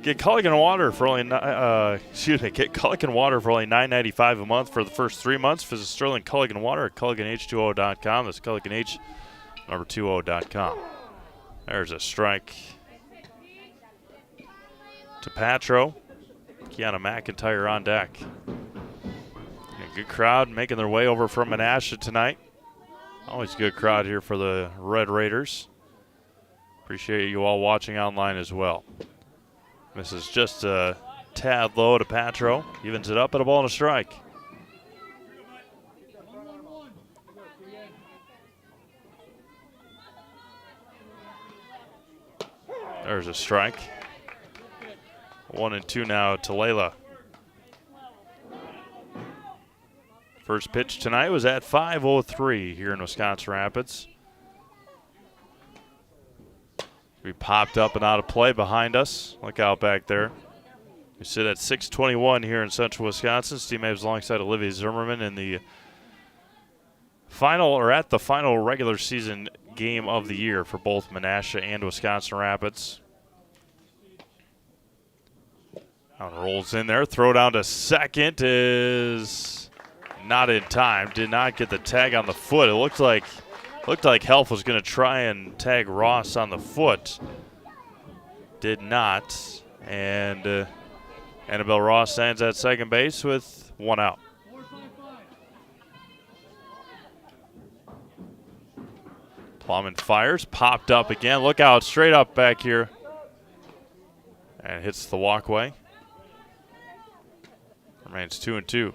Get Culligan water for only get Culligan water for only $9.95 a month for the first 3 months. Visit Sterling Culligan Water at CulliganH2O.com. That's CulliganH20.com. There's a strike to Patro. Kiana McIntyre on deck. A good crowd making their way over from Menasha tonight. Always a good crowd here for the Red Raiders. Appreciate you all watching online as well. This is just a tad low to Patro. Evens it up at a ball and a strike. There's a strike. 1-2 now to Layla. First pitch tonight was at 5:03 here in Wisconsin Rapids. We popped up and out of play behind us. Look out back there. We sit at 6:21 here in Central Wisconsin. Steve Mabes alongside Olivia Zimmerman in the final, or at the final regular season game of the year for both Menasha and Wisconsin Rapids. Now rolls in there. Throw down to second is not in time. Did not get the tag on the foot. It looked like Looked like Helf was going to try and tag Ross on the foot. Did not. And Annabelle Ross stands at second base with one out. Plumman fires, popped up again. Look out, straight up back here. And hits the walkway. Remains 2-2.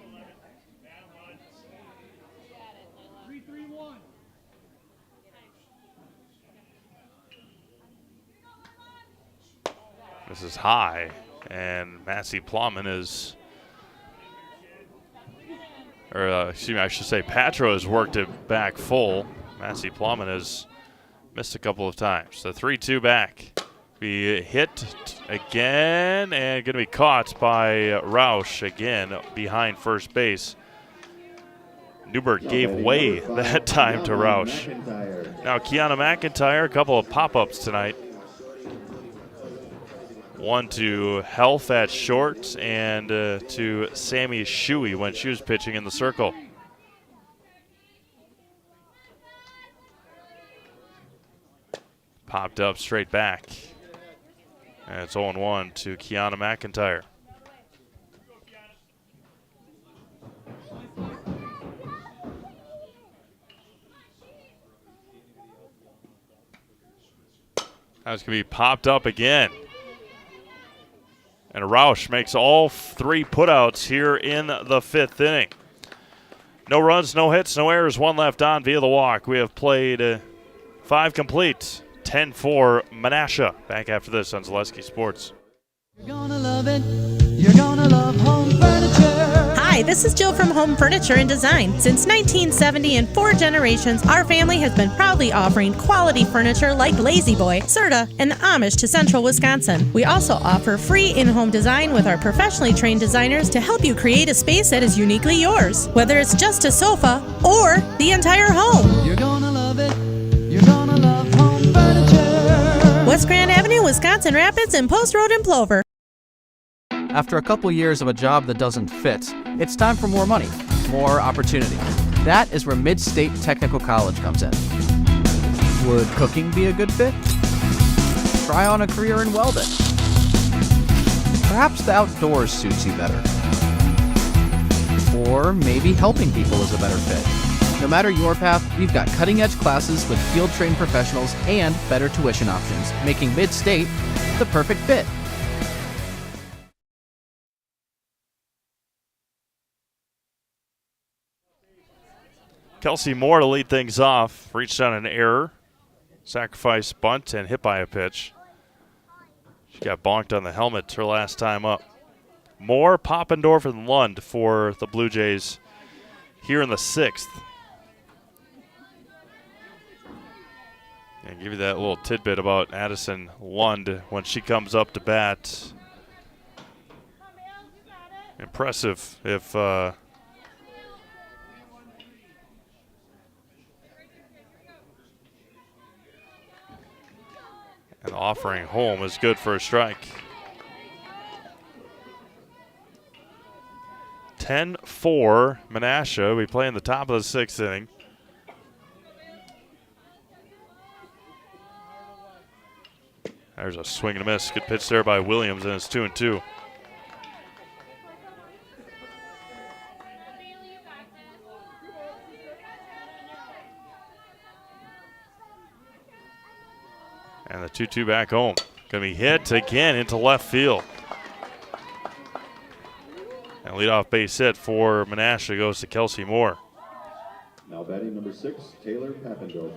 This is high, and Massey Plumman is, excuse me, I should say Patro has worked it back full. Massey Plumman has missed a couple of times. The 3-2 back. Be hit again and going to be caught by Roush again behind first base. Newberg gave way that time to Roush. Now Kiana McIntyre, a couple of pop-ups tonight. One to Health at short and to Sammy Shuey when she was pitching in the circle. Popped up straight back. And it's 0-1 to Kiana McIntyre. That's going to be popped up again. And Roush makes all three putouts here in the fifth inning. No runs, no hits, no errors, one left on via the walk. We have played 5 complete. 10-4 Menasha. Back after this on Zaleski Sports. You're gonna love it. You're gonna love home furniture. Hi, this is Jill from Home Furniture and Design. Since 1970 and 4 generations, our family has been proudly offering quality furniture like Lazy Boy, Serta, and Amish to Central Wisconsin. We also offer free in-home design with our professionally trained designers to help you create a space that is uniquely yours, whether it's just a sofa or the entire home. You're gonna love it. You're gonna love home furniture. West Grand Avenue, Wisconsin Rapids, and Post Road in Plover. After a couple years of a job that doesn't fit, it's time for more money, more opportunity. That is where Mid-State Technical College comes in. Would cooking be a good fit? Try on a career in welding. Perhaps the outdoors suits you better. Or maybe helping people is a better fit. No matter your path, we've got cutting-edge classes with field-trained professionals and better tuition options, making Mid-State the perfect fit. Kelsey Moore to lead things off. Reached on an error. Sacrifice bunt and hit by a pitch. She got bonked on the helmet her last time up. Moore, Poppendorf, and Lund for the Blue Jays here in the 6th. And give you that little tidbit about Addison Lund when she comes up to bat. Impressive if and offering home is good for a strike. 10-4 Menasha. We play in the top of the 6th inning. There's a swing and a miss. Good pitch there by Williams, and it's 2-2. And the 2-2 back home. Going to be hit again into left field. And leadoff base hit for Menasha goes to Kelsey Moore. Now batting number 6, Taylor Pappendorf.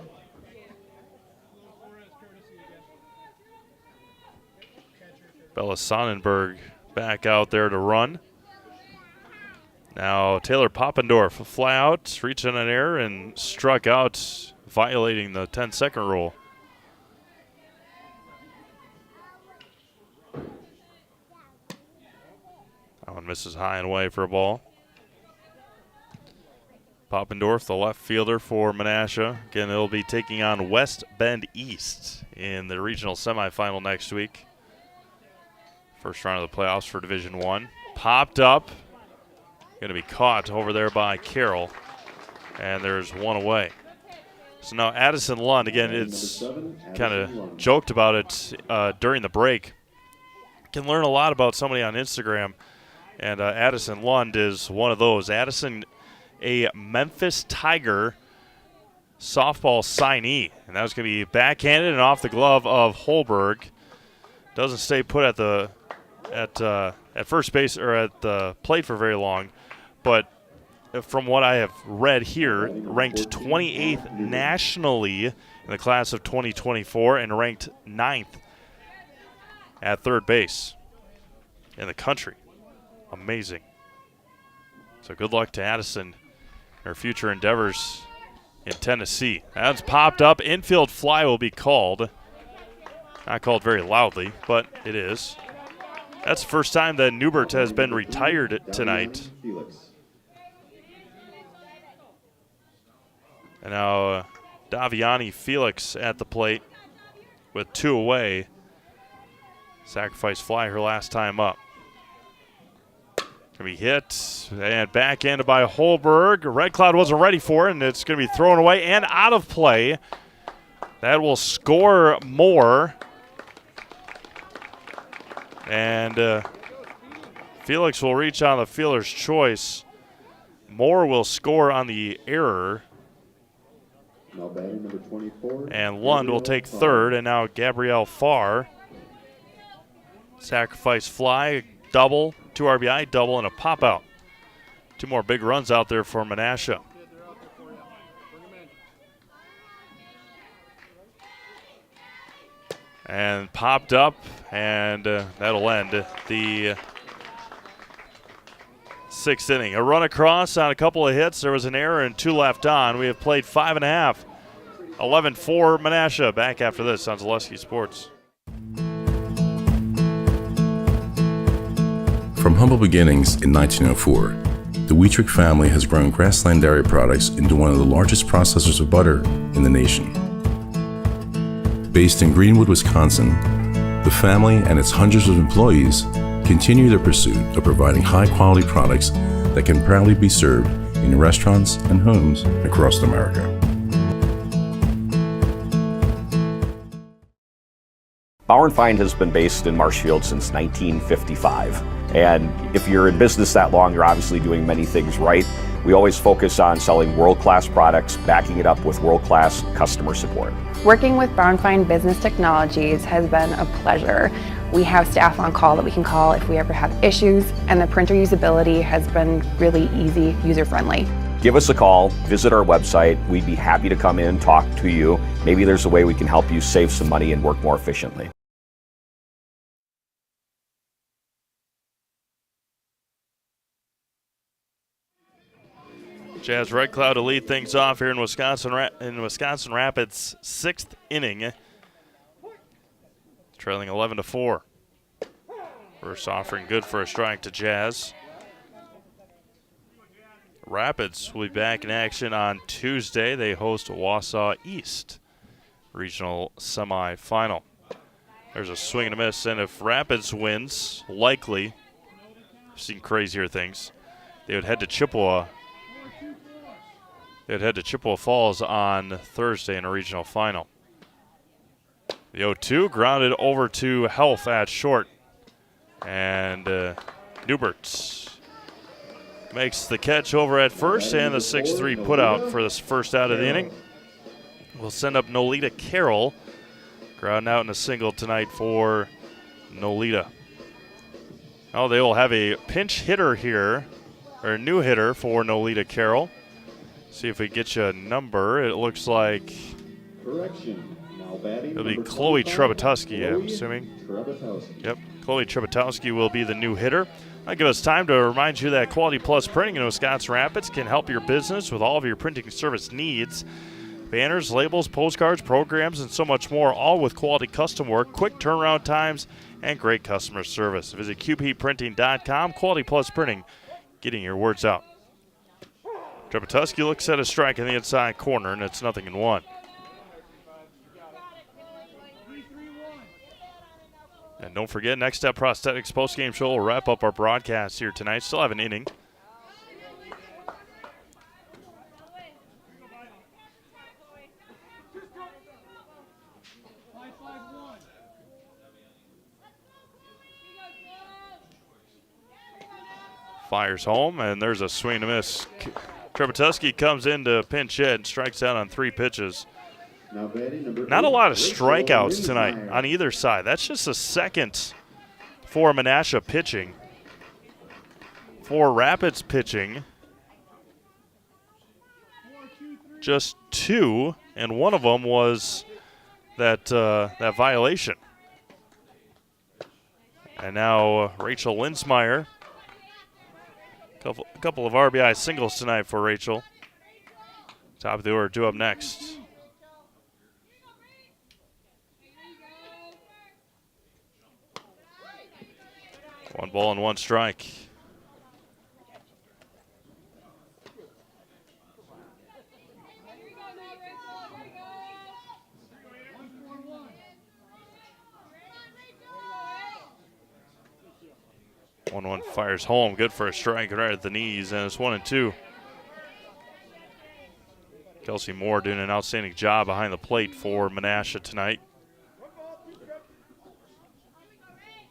Bella Sonnenberg back out there to run. Now Taylor Poppendorf, a fly out, reached on an error and struck out, violating the 10-second rule. That one misses high and away for a ball. Poppendorf, the left fielder for Menasha. Again, they'll be taking on West Bend East in the regional semifinal next week. First round of the playoffs for Division I. Popped up. Going to be caught over there by Carroll. And there's one away. So now Addison Lund, again, it's kind of joked about it during the break. Can learn a lot about somebody on Instagram, and Addison Lund is one of those. Addison, a Memphis Tiger softball signee, and that was going to be backhanded and off the glove of Holberg. Doesn't stay put at first base or at the plate for very long, but from what I have read here, ranked 28th nationally in the class of 2024 and ranked 9th at third base in the country. Amazing. So good luck to Addison in her future endeavors in Tennessee. That's popped up. Infield fly will be called. Not called very loudly, but it is. That's the first time that Newbert has been retired tonight. And now Daviani Felix at the plate with 2 away. Sacrifice fly her last time up. Going to be hit and backhanded by Holberg. Red Cloud wasn't ready for it, and it's going to be thrown away and out of play. That will score more. And Felix will reach on the fielder's choice. Moore will score on the error. Now batting number 24. And Lund will take third, and now Gabrielle Farr. Sacrifice fly, double, 2 RBI, double, and a pop out. 2 more big runs out there for Menasha. And popped up, and that'll end the 6th inning. A run across on a couple of hits. There was an error and 2 left on. We have played 5.5. 11-4 Menasha. Back after this on Zaleski Sports. From humble beginnings in 1904, the Wheatrick family has grown Grassland Dairy Products into one of the largest processors of butter in the nation. Based in Greenwood, Wisconsin, the family and its hundreds of employees continue their pursuit of providing high-quality products that can proudly be served in restaurants and homes across America. Bauer & Feind has been based in Marshfield since 1955. And if you're in business that long, you're obviously doing many things right. We always focus on selling world-class products, backing it up with world-class customer support. Working with Bauer & Feind Business Technologies has been a pleasure. We have staff on call that we can call if we ever have issues, and the printer usability has been really easy, user-friendly. Give us a call, visit our website. We'd be happy to come in, talk to you. Maybe there's a way we can help you save some money and work more efficiently. Jazz Red Cloud to lead things off here in Wisconsin Rapids' 6th inning. Trailing 11-4. First offering good for a strike to Jazz. Rapids will be back in action on Tuesday. They host Wausau East regional semifinal. There's a swing and a miss, and if Rapids wins, likely, I've seen crazier things, they would head to Chippewa. They'd head to Chippewa Falls on Thursday in a regional final. The 0-2 grounded over to Health at short. And Newbert makes the catch over at first, and the 6-3 put out for this first out of the inning. We'll send up Nolita Carroll. Grounding out in a single tonight for Nolita. Oh, they will have a pinch hitter here, or a new hitter for Nolita Carroll. See if we get you a number. It looks like it'll be Chloe Trebetowski, I'm assuming. Yep, Chloe Trebetowski will be the new hitter. That'll give us time to remind you that Quality Plus Printing in Wisconsin Rapids can help your business with all of your printing service needs. Banners, labels, postcards, programs, and so much more, all with quality custom work, quick turnaround times, and great customer service. Visit qpprinting.com. Quality Plus Printing, getting your words out. Trebetowski looks at a strike in the inside corner, and it's 0-1. And don't forget, Next Step Prosthetics postgame show will wrap up our broadcast here tonight. Still have an inning. Fires home, and there's a swing and a miss. Trepetoski comes in to pinch hit and strikes out on 3 pitches. Not a lot of strikeouts tonight on either side. That's just the second for Menasha pitching. For Rapids pitching, just 2, and one of them was that violation. And now Rachel Linsmeyer. A couple of RBI singles tonight for Rachel. Top of the order, 2 up next. One ball and 1 strike. One fires home, good for a strike right at the knees, and it's 1-2. Kelsey Moore doing an outstanding job behind the plate for Menasha tonight.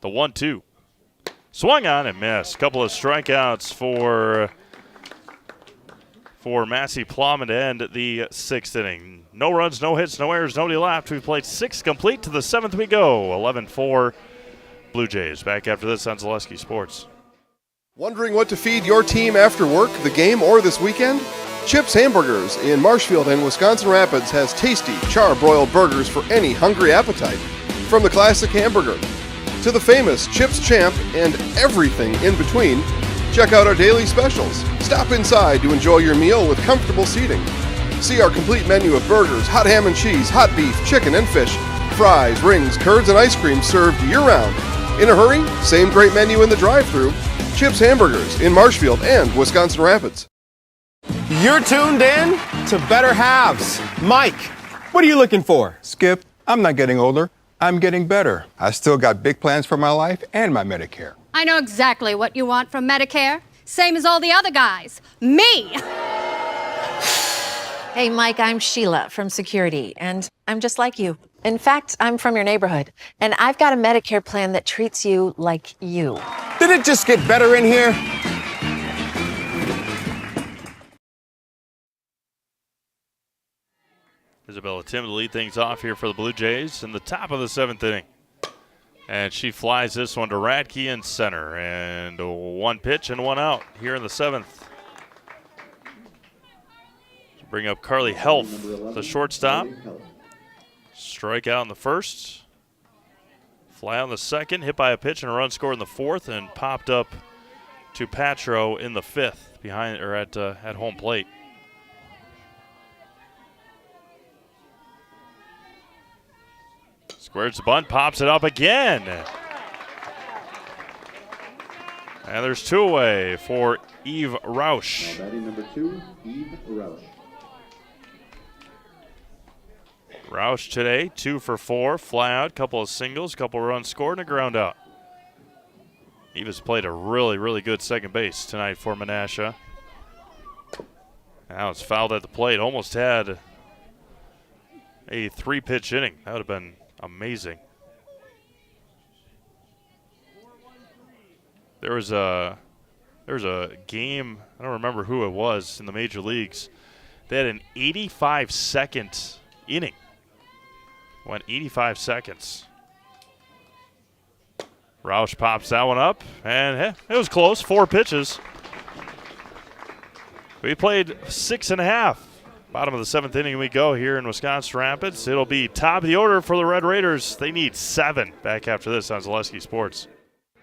The 1-2. Swung on and missed. Couple of strikeouts for Massey Plum to end the 6th inning. No runs, no hits, no errors, nobody left. We played 6 complete. To the 7th we go. 11-4 Blue Jays. Back after this on Zaleski Sports. Wondering what to feed your team after work, the game, or this weekend? Chips Hamburgers in Marshfield and Wisconsin Rapids has tasty char-broiled burgers for any hungry appetite. From the classic hamburger to the famous Chips Champ and everything in between, check out our daily specials. Stop inside to enjoy your meal with comfortable seating. See our complete menu of burgers, hot ham and cheese, hot beef, chicken and fish, fries, rings, curds, and ice cream served year-round. In a hurry? Same great menu in the drive-thru. Chips Hamburgers in Marshfield and Wisconsin Rapids. You're tuned in to Better Halves. Mike, what are you looking for? Skip, I'm not getting older. I'm getting better. I still got big plans for my life and my Medicare. I know exactly what you want from Medicare. Same as all the other guys. Me! Hey, Mike, I'm Sheila from Security, and I'm just like you. In fact, I'm from your neighborhood, and I've got a Medicare plan that treats you like you. Did it just get better in here? Isabella Tim to lead things off here for the Blue Jays in the top of the 7th inning. And she flies this one to Radke in center. And 1 pitch and 1 out here in the 7th. Bring up Carly Helf, the shortstop. Strike out in the 1st. Fly on the 2nd, hit by a pitch and a run scored in the 4th, and popped up to Patro in the 5th behind or at home plate. Squares the bunt, pops it up again. And there's 2 away for Eve Rausch. Batting number 2, Eve Rausch. Rausch today, 2 for 4, fly out, couple of singles, couple of runs scored, and a ground out. Eve has played a really, really good second base tonight for Menasha. Now it's fouled at the plate. Almost had a 3-pitch inning. That would have been amazing. There was a game, I don't remember who it was in the major leagues. They had an 85-second inning. Went 85 seconds. Rausch pops that one up, and it was close, 4 pitches. We played 6.5. Bottom of the 7th inning we go here in Wisconsin Rapids. It'll be top of the order for the Red Raiders. They need 7. Back after this on Zaleski Sports.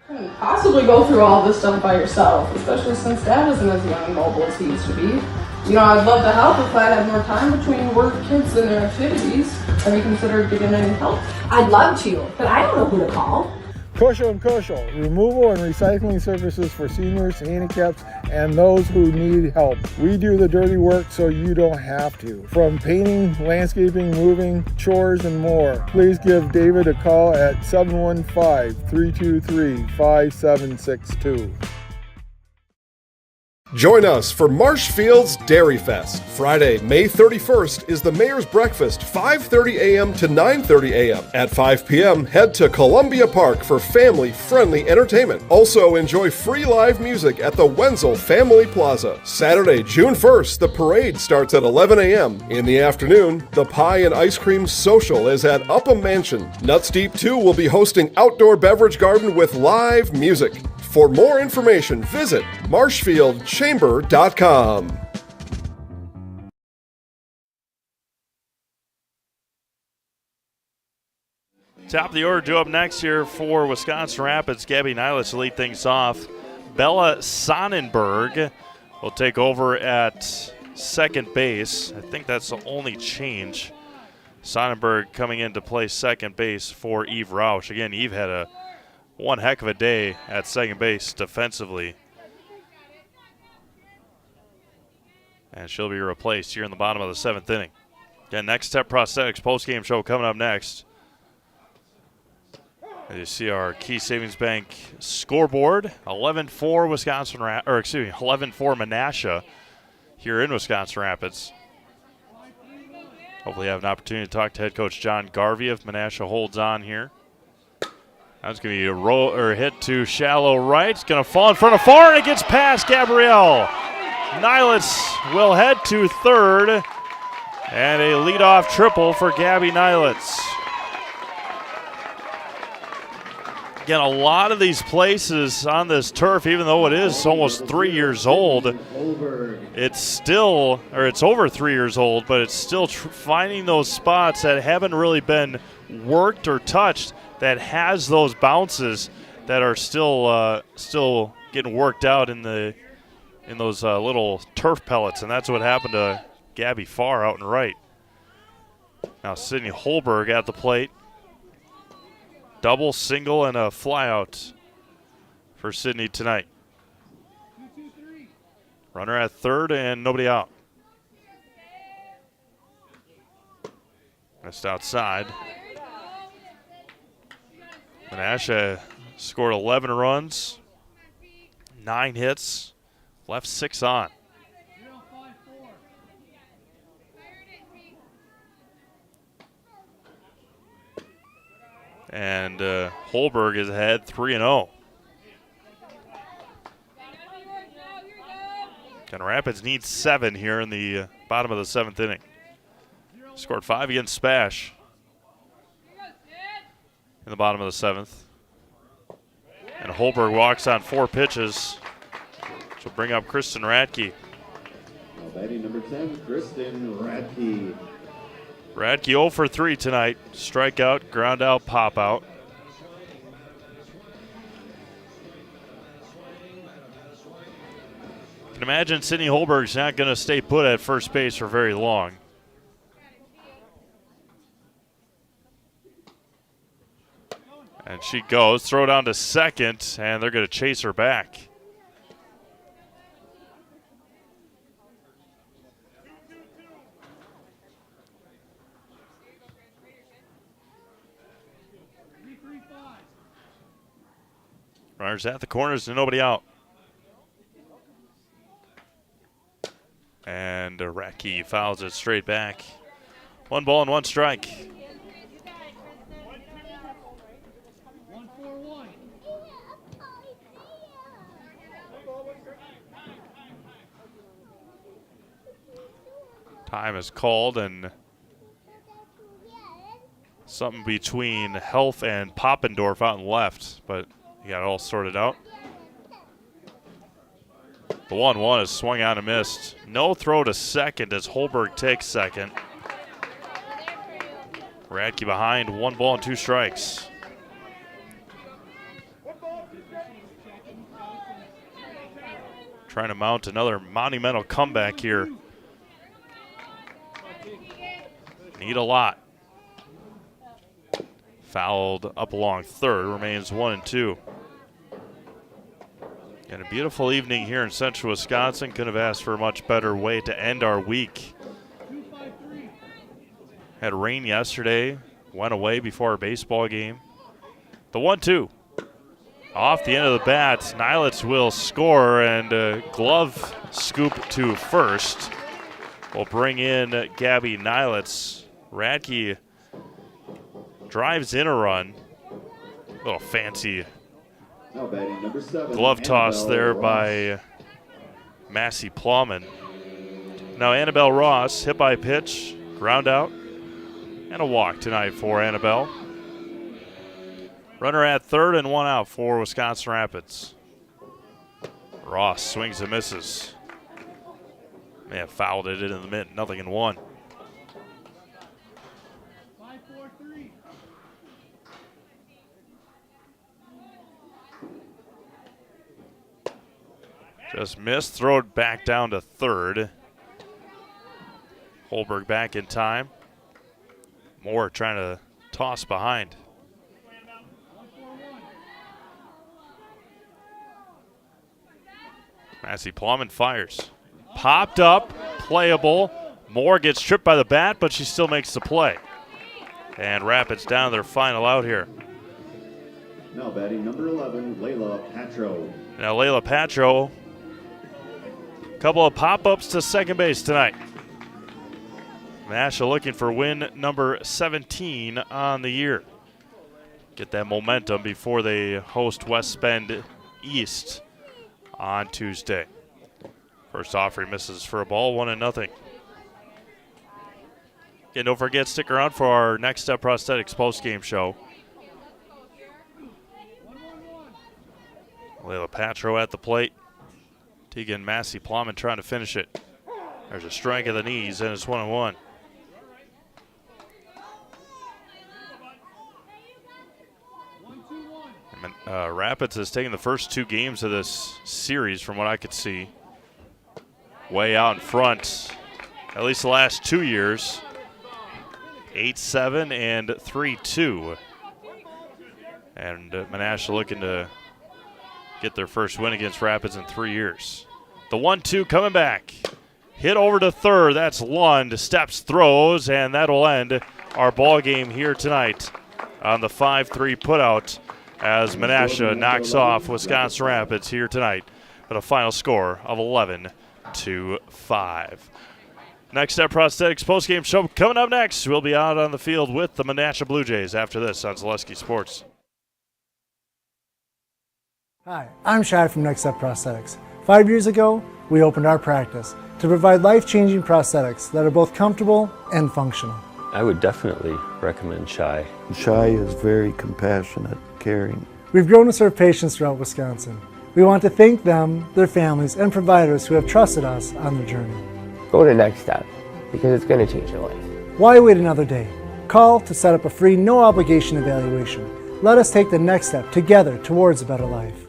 Couldn't possibly go through all this stuff by yourself, especially since Dad isn't as young and mobile as he used to be. You know, I'd love to help if I had more time between work, kids, and their activities. Have you considered giving any help? I'd love to, but I don't know who to call. Kushel & Kushel, removal and recycling services for seniors, handicaps, and those who need help. We do the dirty work so you don't have to. From painting, landscaping, moving, chores, and more. Please give David a call at 715-323-5762. Join us for Marshfield's Dairy Fest. Friday, May 31st is the Mayor's Breakfast, 5:30 a.m. to 9:30 a.m. At 5 p.m., head to Columbia Park for family-friendly entertainment. Also, enjoy free live music at the Wenzel Family Plaza. Saturday, June 1st, the parade starts at 11 a.m. In the afternoon, the Pie and Ice Cream Social is at Upham Mansion. Nuts Deep 2 will be hosting outdoor beverage garden with live music. For more information, visit marshfieldchamber.com. Top of the order, due up next here for Wisconsin Rapids. Gabby Nylitz to lead things off. Bella Sonnenberg will take over at second base. I think that's the only change. Sonnenberg coming in to play second base for Eve Rausch. Again, Eve had one heck of a day at second base defensively. And she'll be replaced here in the bottom of the seventh inning. Again, Next Step Prosthetics postgame show coming up next. As you see our Key Savings Bank scoreboard, 11-4 11-4 Menasha here in Wisconsin Rapids. Hopefully have an opportunity to talk to head coach John Garvey if Menasha holds on here. That's going to be a roll or hit to shallow right. It's going to fall in front of far, and it gets past Gabrielle. Nylitz will head to third, and a leadoff triple for Gabby Nylitz. Again, a lot of these places on this turf, even though it is almost 3 years old, it's over 3 years old, but it's still finding those spots that haven't really been worked or touched, that has those bounces that are still getting worked out in those little turf pellets, and that's what happened to Gabby Farr out and right. Now Sydney Holberg at the plate. Double, single, and a flyout for Sydney tonight. Runner at third and nobody out. Missed outside. Menasha scored 11 runs, 9 hits, left 6 on. And Holberg is ahead 3-0. Grand Rapids needs 7 here in the bottom of the 7th inning. Scored 5 against Spash in the bottom of the 7th. And Holberg walks on 4 pitches. She'll bring up Kristen Radke. Now batting number 10, Kristen Radke. Radke 0 for 3 tonight. Strikeout, ground out, pop out. You can imagine Sydney Holberg's not going to stay put at first base for very long. And she goes, throw down to second, and they're going to chase her back. Runners at the corners and nobody out. And Radke fouls it straight back. 1 ball and 1 strike. Time is called, and something between Helf and Poppendorf out and left, but he got it all sorted out. The 1-1 is swung on and missed. No throw to second as Holberg takes second. Radke behind, 1 ball and 2 strikes. Trying to mount another monumental comeback here. Need a lot. Fouled up along third, remains 1-2. And a beautiful evening here in central Wisconsin. Couldn't have asked for a much better way to end our week. Had rain yesterday, went away before our baseball game. The 1-2. Off the end of the bat, Nilitz will score, and glove scoop to first will bring in Gabby Nilitz. Radke drives in a run. Little fancy Now batting number 7, glove toss Annabelle there Ross. by Massey Plowman. Now Annabelle Ross, hit by pitch, ground out, and a walk tonight for Annabelle. Runner at third and one out for Wisconsin Rapids. Ross swings and misses. May have fouled it into the mitt, 0-1. Just missed, throw it back down to third. Holberg back in time. Moore trying to toss behind. Massey Plowman fires. Popped up, playable. Moore gets tripped by the bat, but she still makes the play. And Rapids down to their final out here. Now batting number 11, Layla Patro. Now Layla Patro, a couple of pop-ups to second base tonight. Menasha looking for win number 17 on the year. Get that momentum before they host West Bend East on Tuesday. First offering misses for a ball, 1-0. And don't forget, stick around for our Next Step Prosthetics post-game show. Layla Patro at the plate. Tegan Massey Plowman trying to finish it. There's a strike of the knees, and it's 1-1. Rapids has taken the first two games of this series, from what I could see, way out in front, at least the last 2 years. 8-7 and 3-2. And Menasha looking to get their first win against Rapids in 3 years. The 1-2 coming back. Hit over to third. That's Lund. Steps, throws, and that'll end our ball game here tonight on the 5-3 putout as Menasha knocks off Wisconsin Rapids here tonight at a final score of 11-5. Next Step Prosthetics postgame show coming up next. We'll be out on the field with the Menasha Blue Jays after this on Zaleski Sports. Hi, I'm Shai from Next Step Prosthetics. 5 years ago, we opened our practice to provide life-changing prosthetics that are both comfortable and functional. I would definitely recommend Shai. Shai is very compassionate, caring. We've grown to serve patients throughout Wisconsin. We want to thank them, their families, and providers who have trusted us on their journey. Go to Next Step, because it's going to change your life. Why wait another day? Call to set up a free, no-obligation evaluation. Let us take the next step together towards a better life.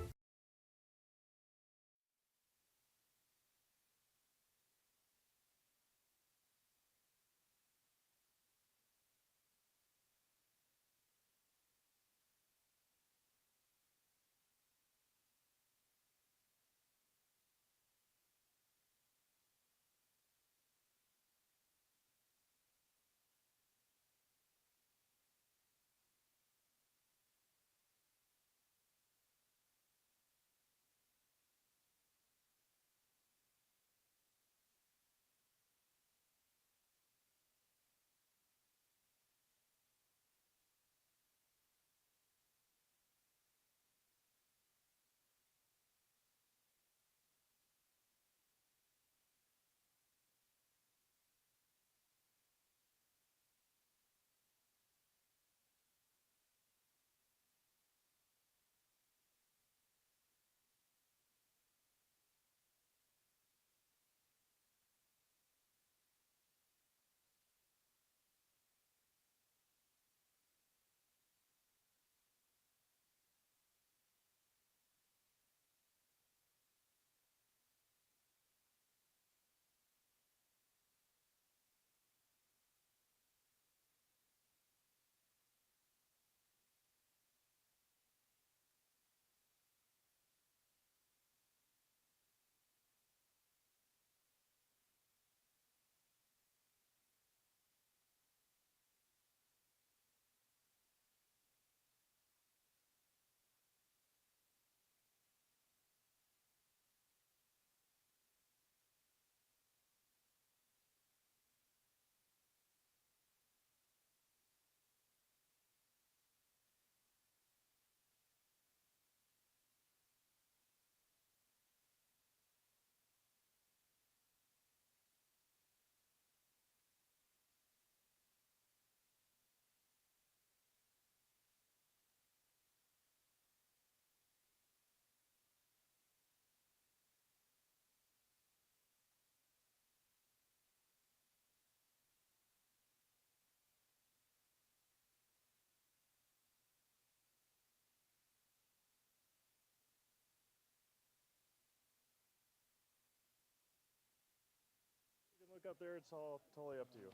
up there. It's all totally up to you.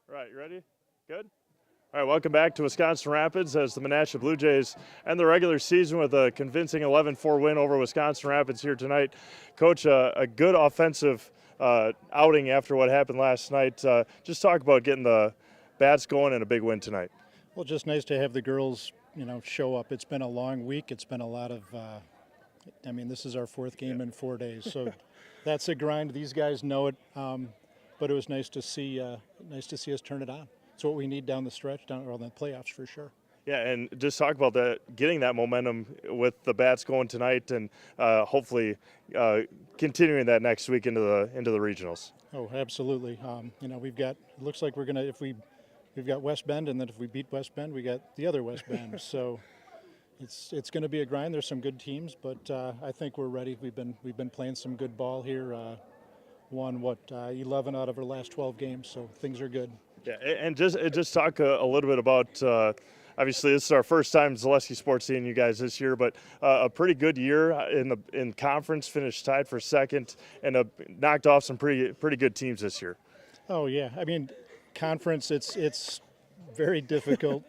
All right, you ready? Good? All right, welcome back to Wisconsin Rapids as the Menasha Blue Jays end the regular season with a convincing 11-4 win over Wisconsin Rapids here tonight. Coach, a good offensive outing after what happened last night. Just talk about getting the bats going and a big win tonight. Well, just nice to have the girls, show up. It's been a long week. It's been a lot of, this is our fourth game in 4 days, so that's a grind. These guys know it, but it was nice to see us turn it on. It's what we need down the stretch, down the playoffs for sure. Yeah, and just talk about that, getting that momentum with the bats going tonight, and hopefully continuing that next week into the regionals. Oh, absolutely. We've got. It looks like we're gonna we've got West Bend, and then if we beat West Bend, we got the other West Bend. So it's going to be a grind. There's some good teams, but I think we're ready. We've been playing some good ball here. Won 11 out of our last 12 games, so things are good. Yeah, and just talk a little bit about. Obviously, this is our first time Zaleski Sports seeing you guys this year, but a pretty good year in conference. Finished tied for second, and knocked off some pretty good teams this year. Oh yeah, conference. It's very difficult.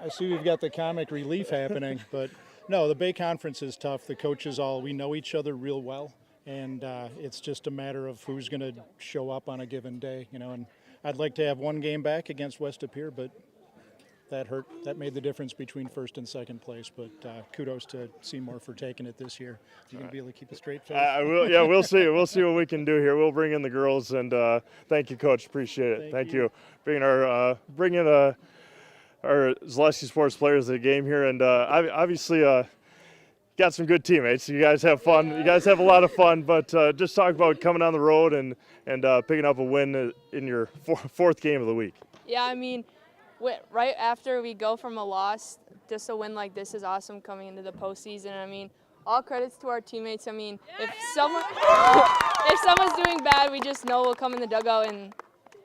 I see we've got the comic relief happening, but no, the Bay Conference is tough. The coaches we know each other real well, and it's just a matter of who's going to show up on a given day, and I'd like to have one game back against West Appear, but that hurt. That made the difference between first and second place, but kudos to Seymour for taking it this year. You going to be able to keep a straight face? I will. Yeah, we'll see. We'll see what we can do here. We'll bring in the girls, and thank you, Coach. Appreciate it. Thank you. Bringing our Zaleski Sports players to the game here, and obviously got some good teammates. You guys have fun. You guys have a lot of fun, but just talk about coming on the road and picking up a win in your fourth game of the week. Yeah, right after we go from a loss, just a win like this is awesome coming into the postseason. All credits to our teammates. If someone's doing bad, we just know we'll come in the dugout and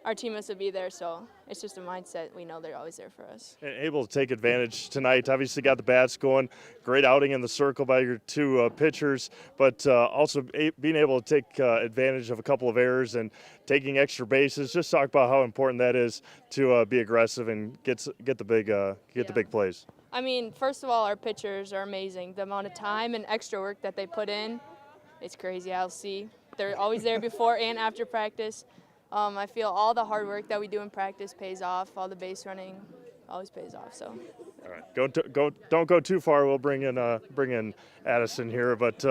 our teammates will be there. So it's just a mindset. We know they're always there for us. And able to take advantage tonight. Obviously got the bats going. Great outing in the circle by your two pitchers, but also being able to take advantage of a couple of errors and taking extra bases. Just talk about how important that is to be aggressive and get the big plays. First of all, our pitchers are amazing. The amount of time and extra work that they put in, it's crazy. I'll see. They're always there before and after practice. I feel all the hard work that we do in practice pays off. All the base running always pays off. So. All right, don't go too far. We'll bring in Addison here, but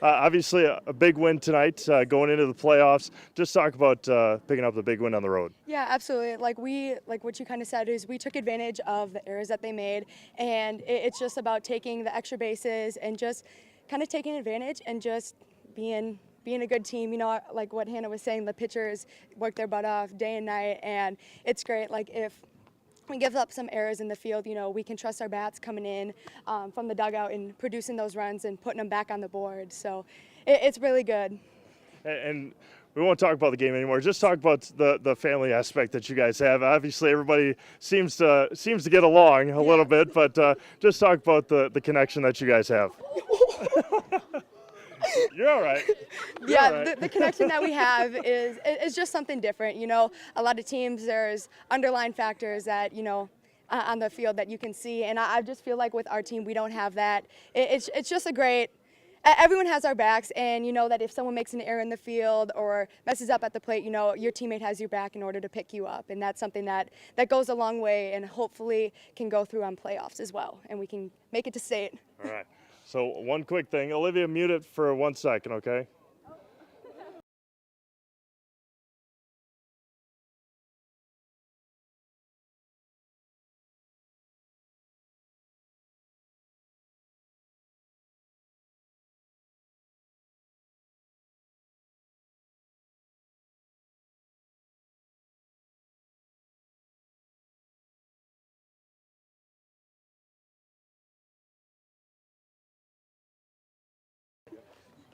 obviously a big win tonight going into the playoffs. Just talk about picking up the big win on the road. Yeah, absolutely. Like what you kind of said is we took advantage of the errors that they made, and it's just about taking the extra bases and just kind of taking advantage and just being a good team. Like what Hannah was saying, the pitchers work their butt off day and night, and it's great. Like if we give up some errors in the field, we can trust our bats coming in from the dugout and producing those runs and putting them back on the board. So it's really good. And we won't talk about the game anymore. Just talk about the family aspect that you guys have. Obviously, everybody seems to get along a little bit, but just talk about the connection that you guys have. You're all right. Yeah, all right. The connection that we have is just something different. A lot of teams, there's underlying factors that, on the field that you can see. And I just feel like with our team, we don't have that. It's just everyone has our backs, and you know that if someone makes an error in the field or messes up at the plate, your teammate has your back in order to pick you up. And that's something that goes a long way and hopefully can go through on playoffs as well. And we can make it to state. All right. So one quick thing. Olivia, mute it for 1 second, okay?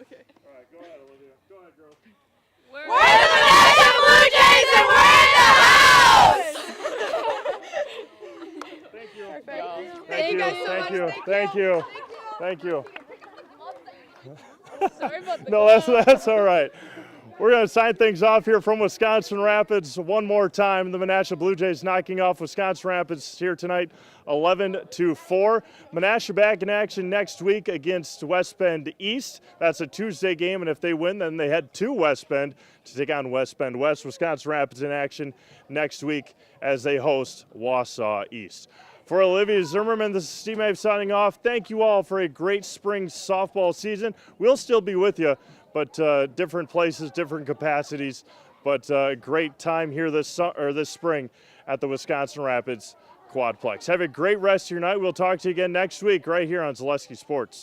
Okay. All right, go ahead, Olivia. Go ahead, girl. We're the Menasha Blue Jays, and we're in the house! Thank you. Perfect. Thank you. Thank you. Thank you. Thank you. Sorry about the No, that's all right. We're going to sign things off here from Wisconsin Rapids one more time. The Menasha Blue Jays knocking off Wisconsin Rapids here tonight, 11-4. Menasha back in action next week against West Bend East. That's a Tuesday game, and if they win, then they head to West Bend to take on West Bend West. Wisconsin Rapids in action next week as they host Wausau East. For Olivia Zimmerman, this is Steve Abe signing off. Thank you all for a great spring softball season. We'll still be with you, but different places, different capacities. But great time here this spring at the Wisconsin Rapids Quadplex. Have a great rest of your night. We'll talk to you again next week right here on Zaleski Sports.